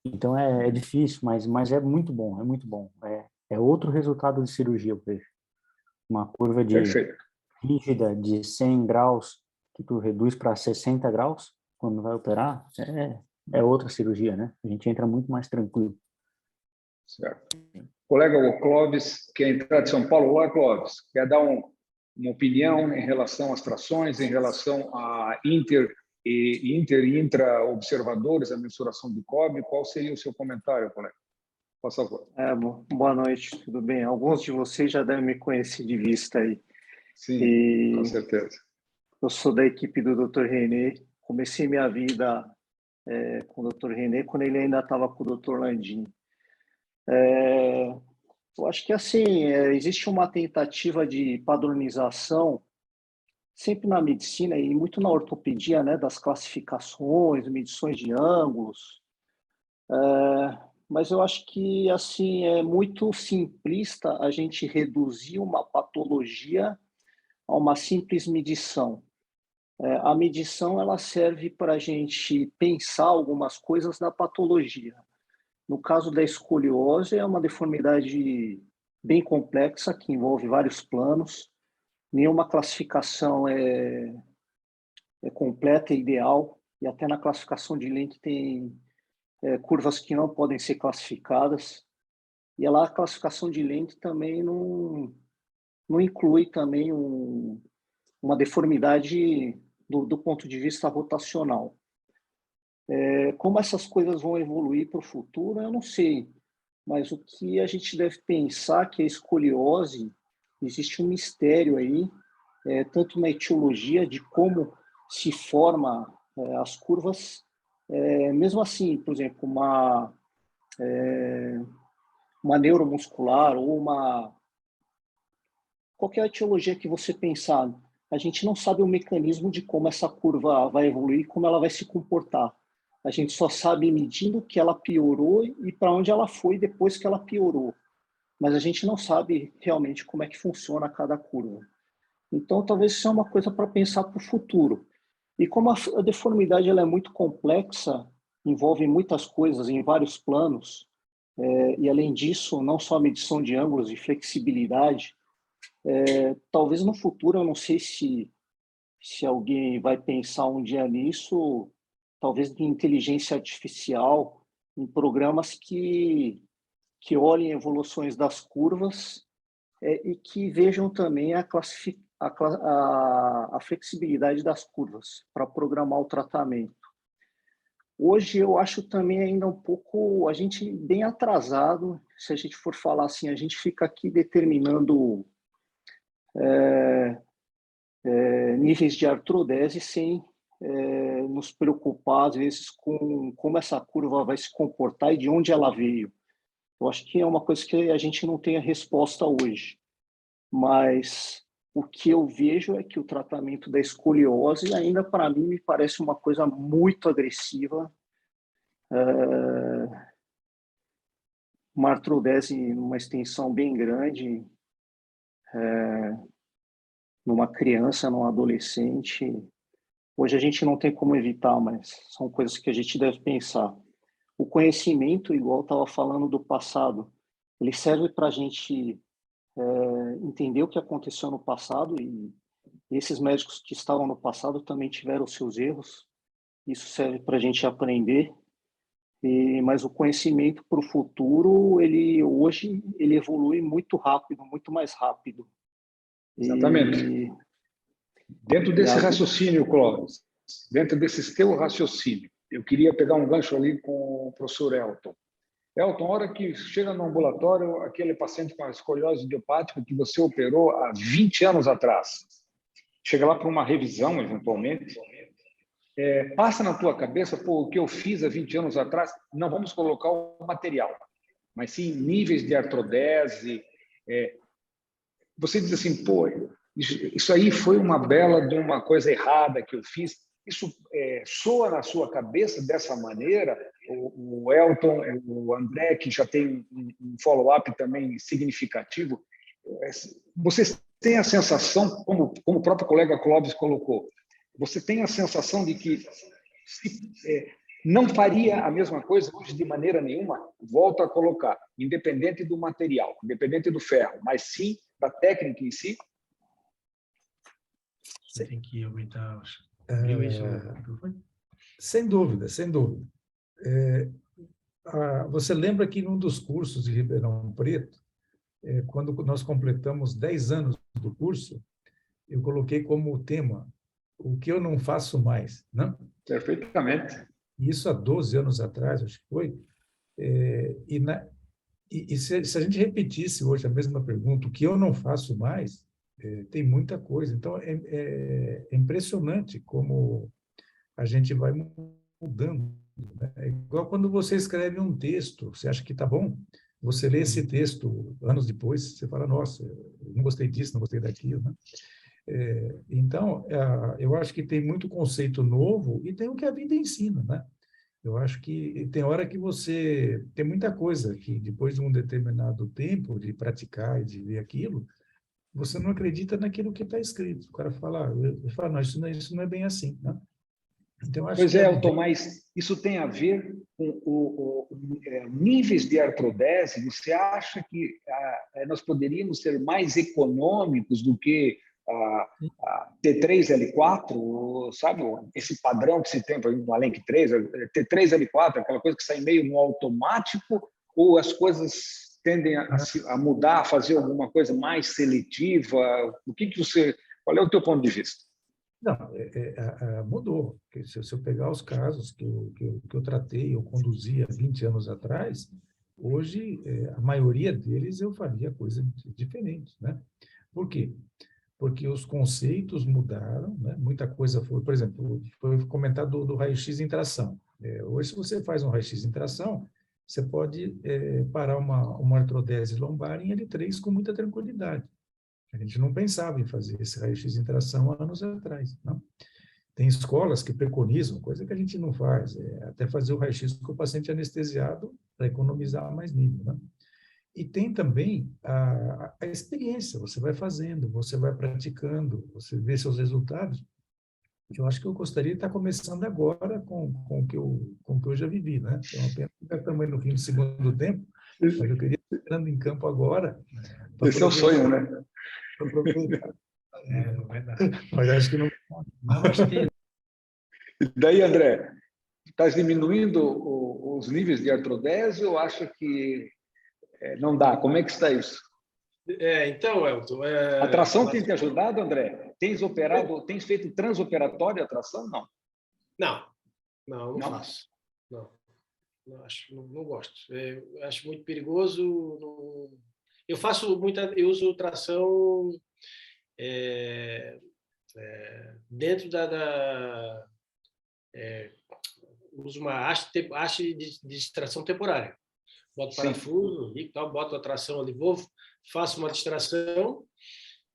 Então é difícil, mas é muito bom, é muito bom. É outro resultado de cirurgia, eu vejo. Uma curva rígida de 100 graus que tu reduz para 60 graus quando vai operar, é outra cirurgia, né? A gente entra muito mais tranquilo. Certo. Colega, o Clóvis quer entrar de São Paulo. Olá, Clóvis. Quer dar uma opinião em relação às trações, em relação a inter e intra observadores, a mensuração de COB? Qual seria o seu comentário, colega? Por favor. Boa noite, tudo bem? Alguns de vocês já devem me conhecer de vista aí. Sim, com certeza. Eu sou da equipe do Dr. René. Comecei minha vida com o Dr. René quando ele ainda estava com o Dr. Landim. Eu acho que assim, existe uma tentativa de padronização sempre na medicina e muito na ortopedia, né, das classificações, medições de ângulos. Mas eu acho que assim é muito simplista a gente reduzir uma patologia a uma simples medição. A medição ela serve para a gente pensar algumas coisas da patologia. No caso da escoliose, é uma deformidade bem complexa que envolve vários planos. Nenhuma classificação é completa e ideal, e até na classificação de lente tem curvas que não podem ser classificadas. E lá a classificação de lente também não inclui também uma deformidade do ponto de vista rotacional. Como essas coisas vão evoluir para o futuro, eu não sei. Mas o que a gente deve pensar que a escoliose, existe um mistério aí, tanto na etiologia de como se forma as curvas, mesmo assim, por exemplo, uma neuromuscular ou qualquer etiologia que você pensar, a gente não sabe o mecanismo de como essa curva vai evoluir, como ela vai se comportar. A gente só sabe medindo que ela piorou e para onde ela foi depois que ela piorou. Mas a gente não sabe realmente como é que funciona cada curva. Então, talvez isso seja uma coisa para pensar para o futuro. E como a deformidade ela é muito complexa, envolve muitas coisas em vários planos, e além disso, não só a medição de ângulos e flexibilidade, talvez no futuro, eu não sei se alguém vai pensar um dia nisso, talvez de inteligência artificial, em programas que olhem evoluções das curvas e que vejam também a flexibilidade das curvas para programar o tratamento. Hoje eu acho também ainda um pouco, a gente bem atrasado, se a gente for falar assim, a gente fica aqui determinando níveis de artrodese sem nos preocupar, às vezes, com como essa curva vai se comportar e de onde ela veio. Eu acho que é uma coisa que a gente não tem a resposta hoje. Mas o que eu vejo é que o tratamento da escoliose ainda, para mim, me parece uma coisa muito agressiva. Uma artrodese numa extensão bem grande, numa criança, num adolescente. Hoje a gente não tem como evitar, mas são coisas que a gente deve pensar. O conhecimento, igual eu estava falando do passado, ele serve para a gente entender o que aconteceu no passado e esses médicos que estavam no passado também tiveram os seus erros. Isso serve para a gente aprender. Mas o conhecimento para o futuro, hoje ele evolui muito rápido, muito mais rápido. Exatamente. Dentro desse raciocínio, Clóvis, dentro desse teu raciocínio, eu queria pegar um gancho ali com o professor Elton. Elton, a hora que chega no ambulatório, aquele paciente com a escoliose idiopática que você operou há 20 anos atrás, chega lá para uma revisão, eventualmente, passa na tua cabeça, pô, o que eu fiz há 20 anos atrás, não vamos colocar o material, mas sim níveis de artrodese. Você diz assim, pô, isso aí foi uma bela de uma coisa errada que eu fiz. Isso soa na sua cabeça dessa maneira? O Elton, o André, que já tem um follow-up também significativo, vocês têm a sensação, como o próprio colega Clóvis colocou, você tem a sensação de que não faria a mesma coisa hoje de maneira nenhuma? Volto a colocar, independente do material, independente do ferro, mas sim da técnica em si? Sem dúvida, sem dúvida. Você lembra que num dos cursos de Ribeirão Preto, quando nós completamos 10 anos do curso, eu coloquei como tema o que eu não faço mais, não? Perfeitamente. Isso há 12 anos atrás, acho que foi. Se a gente repetisse hoje a mesma pergunta, o que eu não faço mais, tem muita coisa. Então, é impressionante como a gente vai mudando, né? É igual quando você escreve um texto, você acha que está bom, você lê esse texto anos depois, você fala, nossa, eu não gostei disso, não gostei daquilo, né? Então, eu acho que tem muito conceito novo e tem o que a vida ensina, né? Eu acho que tem hora que você tem muita coisa que depois de um determinado tempo de praticar e de ver aquilo, você não acredita naquilo que está escrito. O cara fala, não, isso não é bem assim, né? Então, eu acho Pois que é, a Elton, vivência... mas isso tem a ver com níveis de artrodese. Você acha que nós poderíamos ser mais econômicos do que a T3L4, sabe? Esse padrão que se tem, por exemplo, no Alenc 3, T3L4, aquela coisa que sai meio no automático, ou as coisas tendem a mudar, a fazer alguma coisa mais seletiva? Qual é o teu ponto de vista? Não, mudou. Porque se eu pegar os casos que eu tratei, eu conduzi há 20 anos atrás, hoje, a maioria deles eu faria coisa diferente, né? Por quê? Porque os conceitos mudaram, né? Muita coisa foi, por exemplo, foi comentado do raio-x em tração. Hoje, se você faz um raio-x em tração, você pode parar uma artrodese lombar em L3 com muita tranquilidade. A gente não pensava em fazer esse raio-x em tração há anos atrás, não? Tem escolas que preconizam, coisa que a gente não faz, até fazer o raio-x com o paciente anestesiado para economizar mais nível, né? E tem também a experiência, você vai fazendo, você vai praticando, você vê seus resultados. Eu acho que eu gostaria de estar começando agora com o que eu já vivi, né? Então, apenas estamos no fim do segundo tempo, mas eu queria estar entrando em campo agora. Esse é o sonho, né? Não vai dar. Mas acho que não. Não, acho que. E daí, André, estás diminuindo os níveis de artrodese ou acha que não dá? Como é que está isso? Então, Elton... A tração tem te ajudado, André? Tens feito transoperatório a tração? Não. Não faço. Não acho, não gosto. Acho muito perigoso. Eu uso tração dentro uso uma haste de distração temporária. Boto parafuso e tal, boto a tração ali, faço uma distração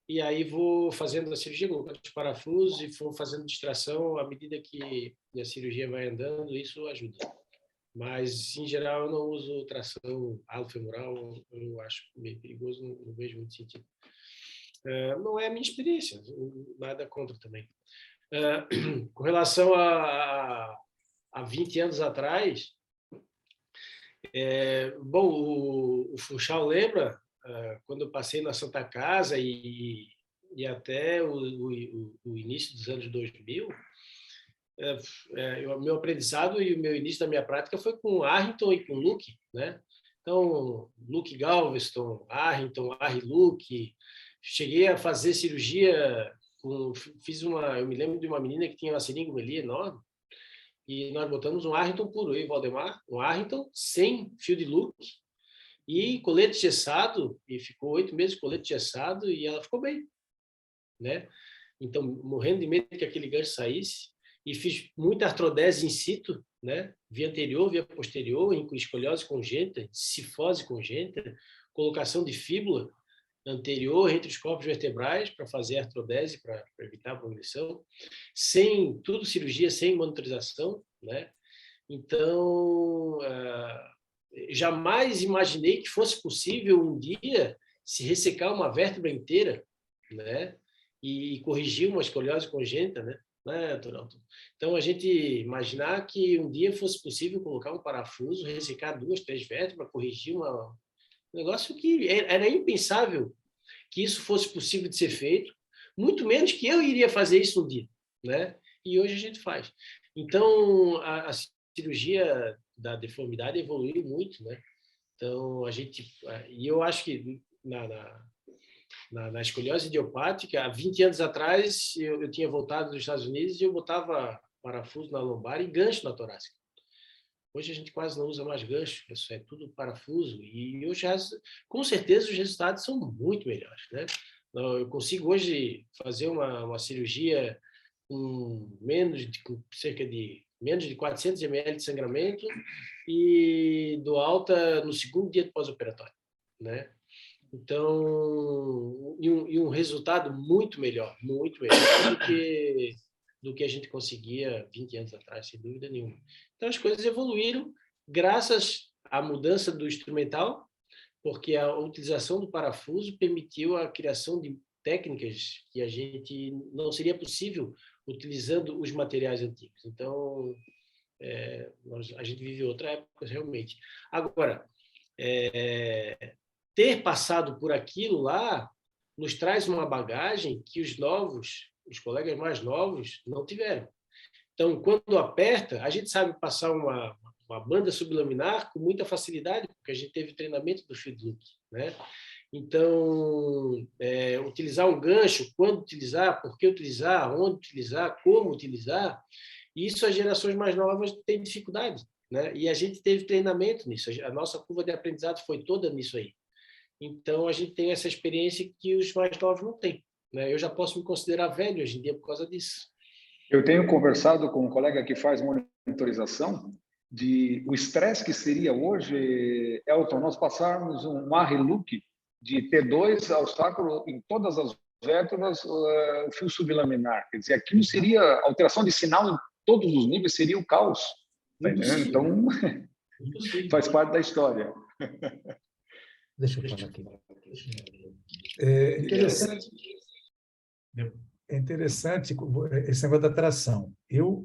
e aí vou fazendo a cirurgia, colocando os parafusos e vou fazendo distração à medida que a cirurgia vai andando, isso ajuda. Mas, em geral, eu não uso tração alofemoral, eu acho meio perigoso, não vejo muito sentido. Não é a minha experiência, nada contra também. Com relação a 20 anos atrás, o Funchal lembra, quando eu passei na Santa Casa e até o início dos anos 2000, o meu aprendizado e o meu início da minha prática foi com Arrington e com Luke, né? Então, Luke Galveston, Arrington, Luke. Cheguei a fazer cirurgia, eu me lembro de uma menina que tinha uma seringomelia enorme, e nós botamos um Arrington puro, eu e Valdemar, um Arrington sem fio de Luke, e colete gessado, e ficou 8 meses de colete gessado, e ela ficou bem, né? Então, morrendo de medo que aquele gancho saísse, e fiz muita artrodese in situ, né? Via anterior, via posterior, em escoliose congênita, cifose congênita, colocação de fíbula anterior entre os corpos vertebrais para fazer artrodese, para evitar a progressão, tudo cirurgia, sem monitorização, né? Então, jamais imaginei que fosse possível um dia se ressecar uma vértebra inteira, né? E corrigir uma escoliose congênita, né? Então, a gente imaginar que um dia fosse possível colocar um parafuso, ressecar 2, 3 vértebras, corrigir um negócio que era impensável que isso fosse possível de ser feito, muito menos que eu iria fazer isso um dia, né? E hoje a gente faz. Então, a cirurgia da deformidade evoluiu muito, né? Então, e eu acho que na escoliose idiopática, há 20 anos atrás, eu tinha voltado dos Estados Unidos e eu botava parafuso na lombar e gancho na torácica. Hoje a gente quase não usa mais gancho, isso é tudo parafuso. E com certeza os resultados são muito melhores, né? Eu consigo hoje fazer uma cirurgia com cerca de menos de 400 ml de sangramento e dou alta no segundo dia do pós-operatório, né? Então, e um resultado muito melhor do que a gente conseguia 20 anos atrás, sem dúvida nenhuma. Então, as coisas evoluíram graças à mudança do instrumental, porque a utilização do parafuso permitiu a criação de técnicas que a gente não seria possível utilizando os materiais antigos. Então, a gente vive outra época, realmente. Agora, ter passado por aquilo lá nos traz uma bagagem que os colegas mais novos não tiveram. Então, quando aperta, a gente sabe passar uma banda sublaminar com muita facilidade, porque a gente teve treinamento do field look, né? Então, utilizar um gancho, quando utilizar, por que utilizar, onde utilizar, como utilizar, isso as gerações mais novas têm dificuldade, né? E a gente teve treinamento nisso, a nossa curva de aprendizado foi toda nisso aí. Então, a gente tem essa experiência que os mais novos não têm, né? Eu já posso me considerar velho hoje em dia por causa disso. Eu tenho conversado com um colega que faz monitorização de o estresse que seria hoje, Elton, nós passarmos um ARRI-look de T2 obstáculo em todas as vértebras, o fio sublaminar. Quer dizer, aquilo seria alteração de sinal em todos os níveis, seria o caos. Tá entendendo? Então, faz parte da história. Deixa eu falar aqui. É interessante esse negócio da tração.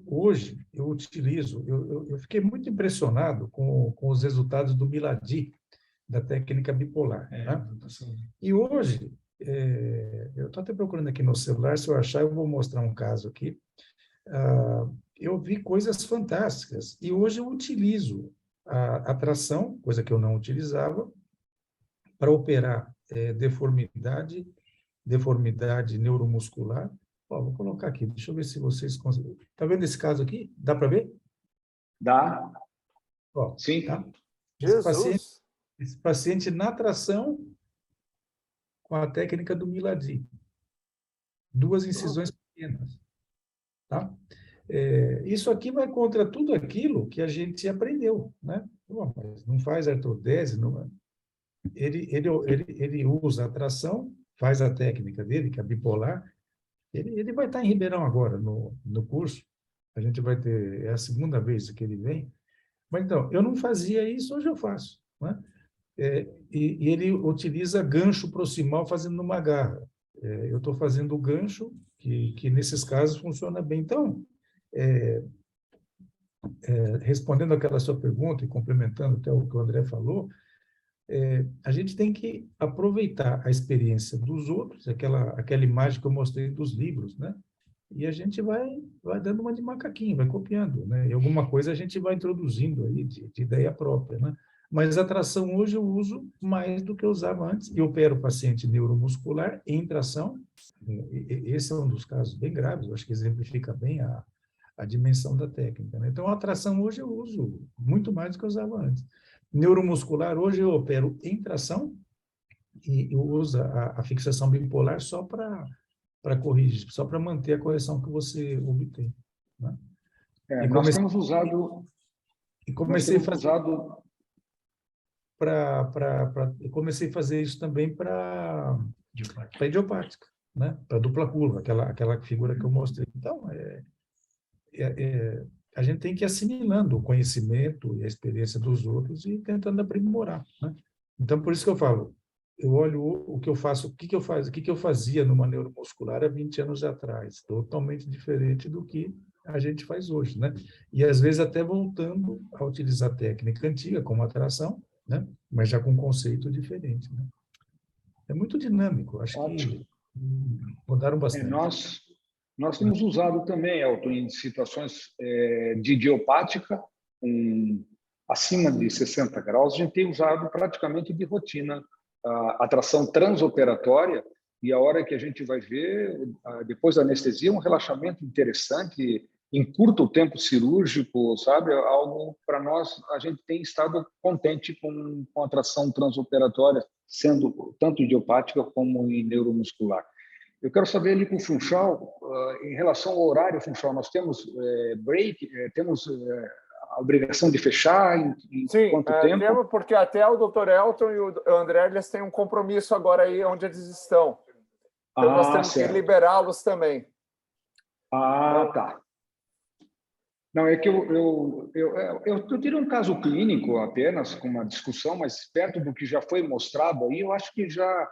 Hoje, eu utilizo, eu fiquei muito impressionado com os resultados do Milady, da técnica bipolar. Né? E hoje, eu estou até procurando aqui no celular, se eu achar, eu vou mostrar um caso aqui. Eu vi coisas fantásticas, e hoje eu utilizo a tração, coisa que eu não utilizava, para operar deformidade neuromuscular. Vou colocar aqui, deixa eu ver se vocês conseguem. Está vendo esse caso aqui? Dá para ver? Dá. Sim. Tá? Jesus! Esse paciente na tração com a técnica do Milady. 2 incisões pequenas. Tá? Isso aqui vai contra tudo aquilo que a gente aprendeu, né? Mas não faz artrodese, não. Ele usa a tração, faz a técnica dele, que é bipolar. Ele vai estar em Ribeirão agora, no curso. A gente vai ter, é a segunda vez que ele vem. Mas, então, eu não fazia isso, hoje eu faço. Né? E ele utiliza gancho proximal fazendo uma garra. Eu estou fazendo o gancho, que nesses casos funciona bem. Então, respondendo aquela sua pergunta e complementando até o que o André falou, a gente tem que aproveitar a experiência dos outros, aquela imagem que eu mostrei dos livros, né? E a gente vai dando uma de macaquinho, vai copiando, né? E alguma coisa a gente vai introduzindo aí de ideia própria, né? Mas a tração hoje eu uso mais do que eu usava antes. Eu opero paciente neuromuscular em tração. Esse é um dos casos bem graves, eu acho que exemplifica bem a dimensão da técnica, né? Então, a tração hoje eu uso muito mais do que eu usava antes. Neuromuscular, hoje eu opero em tração e eu uso a fixação bipolar só para corrigir, só para manter a correção que você obtém. Né? Nós temos usado... comecei a fazer isso também para idiopática, né? Para dupla curva, aquela figura que eu mostrei. Então, a gente tem que ir assimilando o conhecimento e a experiência dos outros e tentando aprimorar, né? Então, por isso que eu falo, eu olho o que eu faço, o que eu fazia numa neuromuscular há 20 anos atrás, totalmente diferente do que a gente faz hoje, né? E, às vezes, até voltando a utilizar a técnica antiga, como a tração, né? Mas já com um conceito diferente, né? É muito dinâmico, acho que mudaram bastante. Nós temos usado também, Elton, em situações de idiopática, acima de 60 graus, a gente tem usado praticamente de rotina a tração transoperatória, e a hora que a gente vai ver, depois da anestesia, um relaxamento interessante, encurta o tempo cirúrgico, sabe? Algo para nós, a gente tem estado contente com a tração transoperatória, sendo tanto idiopática como em neuromuscular. Eu quero saber ali com o Funchal, em relação ao horário, Funchal, nós temos break, temos a obrigação de fechar em Sim, quanto tempo? lembro, porque até o Dr. Elton e o André, eles têm um compromisso agora aí onde eles estão. Então, nós temos certo. que liberá-los também. Então, tá. Não, é que eu teria um caso clínico apenas, com uma discussão, mas perto do que já foi mostrado aí, eu acho que já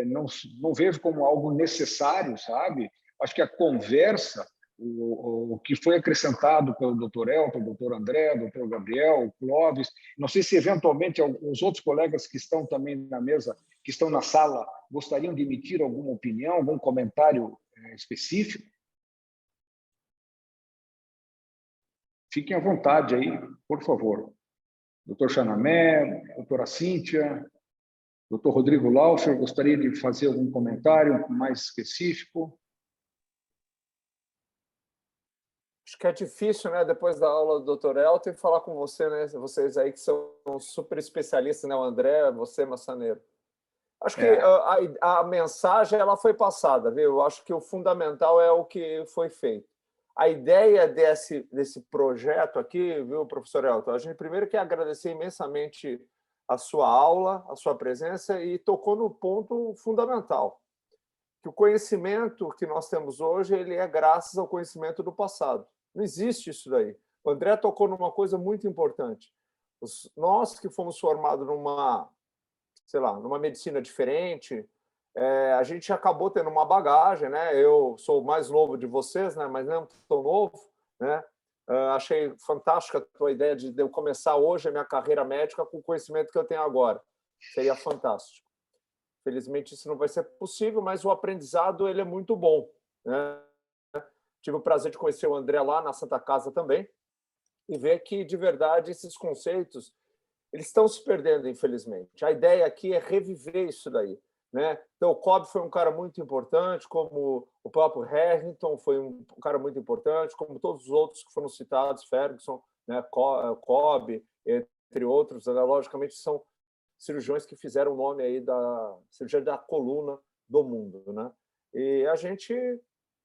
não vejo como algo necessário, sabe? Acho que a conversa, o que foi acrescentado pelo Dr. Elton, Dr. André, Dr. Gabriel, o Clóvis, não sei se eventualmente os outros colegas que estão também na mesa, que estão na sala, gostariam de emitir alguma opinião, algum comentário específico. Fiquem à vontade aí, por favor. Dr. Chanamé, doutora Cíntia, Dr. Rodrigo Lauscher, gostaria de fazer algum comentário mais específico? Acho que é difícil, né, depois da aula do Dr. Elton, falar com você, né, vocês aí que são super especialistas, né, o André, você, Massaneiro. Acho que a mensagem ela foi passada, viu? Eu acho que o fundamental é o que foi feito. A ideia desse projeto aqui, viu, professor Elton? A gente primeiro quer agradecer imensamente a sua aula, a sua presença, e tocou no ponto fundamental, que o conhecimento que nós temos hoje ele é graças ao conhecimento do passado. Não existe isso daí. O André tocou numa coisa muito importante. Nós que fomos formados numa medicina diferente, a gente acabou tendo uma bagagem, né? Eu sou o mais novo de vocês, né? Mas não tão novo, né? Achei fantástica a tua ideia de eu começar hoje a minha carreira médica com o conhecimento que eu tenho agora. Seria fantástico. Felizmente isso não vai ser possível, mas o aprendizado ele é muito bom, né? Tive o prazer de conhecer o André lá na Santa Casa também e ver que de verdade esses conceitos eles estão se perdendo, infelizmente. A ideia aqui é reviver isso daí, né? Então, o Cobb foi um cara muito importante, como o próprio Harrington foi um cara muito importante, como todos os outros que foram citados, Ferguson, né? Cobb, entre outros, né? Logicamente, são cirurgiões que fizeram o nome aí da cirurgia da coluna do mundo, né? E a gente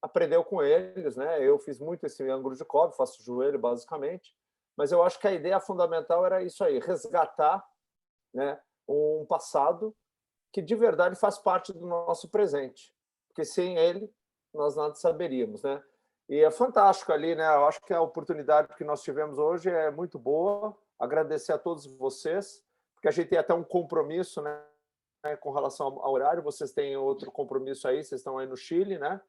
aprendeu com eles, né? Eu fiz muito esse ângulo de Cobb, faço joelho, basicamente, mas eu acho que a ideia fundamental era isso aí, resgatar, né, um passado que de verdade faz parte do nosso presente, porque sem ele nós nada saberíamos, né? E é fantástico ali, né? Eu acho que a oportunidade que nós tivemos hoje é muito boa. Agradecer a todos vocês, porque a gente tem até um compromisso, né, com relação ao horário. Vocês têm outro compromisso aí, vocês estão aí no Chile, né?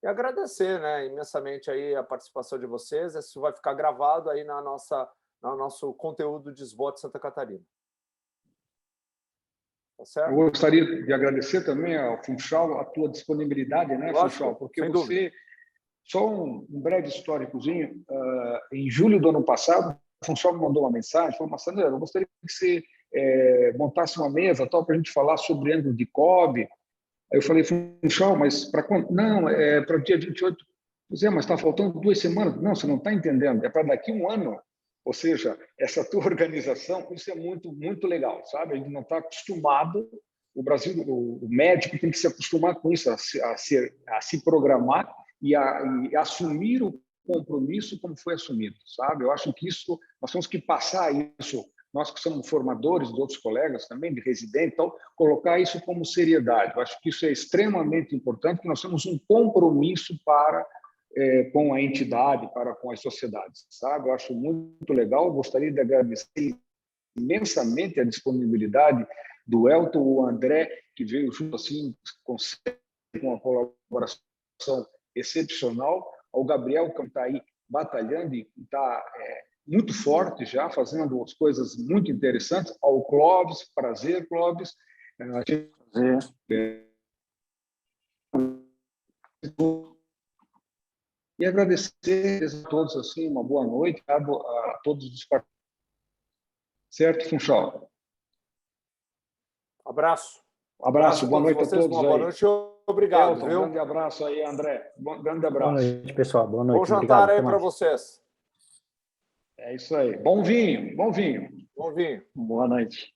E agradecer, né, imensamente aí a participação de vocês. Isso vai ficar gravado aí no nosso conteúdo de SBOT Santa Catarina. Tá certo? Eu gostaria de agradecer também ao Funchal a tua disponibilidade, né, Funchal? Porque você, só um breve históricozinho, em julho do ano passado, o Funchal me mandou uma mensagem, falou: Massaneiro, eu gostaria que você montasse uma mesa para a gente falar sobre ângulo de Cobb. Aí eu falei: Funchal, mas para quando? Não, é para o dia 28. Pois é, mas está faltando 2 semanas. Não, você não está entendendo, é para daqui 1 ano. Ou seja, essa tua organização, isso é muito, muito legal, sabe? A gente não está acostumado, o Brasil, o médico tem que se acostumar com isso, a se programar e assumir o compromisso como foi assumido, sabe? Eu acho que isso, nós temos que passar isso, nós que somos formadores de outros colegas também, de residente, então, colocar isso como seriedade. Eu acho que isso é extremamente importante, que nós temos um compromisso com a entidade, com as sociedades, sabe? Eu acho muito legal, eu gostaria de agradecer imensamente a disponibilidade do Elton, o André, que veio junto assim, com uma colaboração excepcional, ao Gabriel, que está aí batalhando e está muito forte já, fazendo as coisas muito interessantes, ao Clóvis, prazer, Clóvis. E agradecer a todos, assim, uma boa noite a todos os participantes. Certo, Funchal? Abraço. Abraço, boa noite a vocês, todos uma boa aí. noite, obrigado, Elton, viu? grande abraço aí, André. Grande Boa abraço. noite, pessoal. Boa noite. Bom jantar Obrigado. aí Até para mais. vocês. É isso aí. Bom vinho, bom vinho. Bom vinho. Boa noite.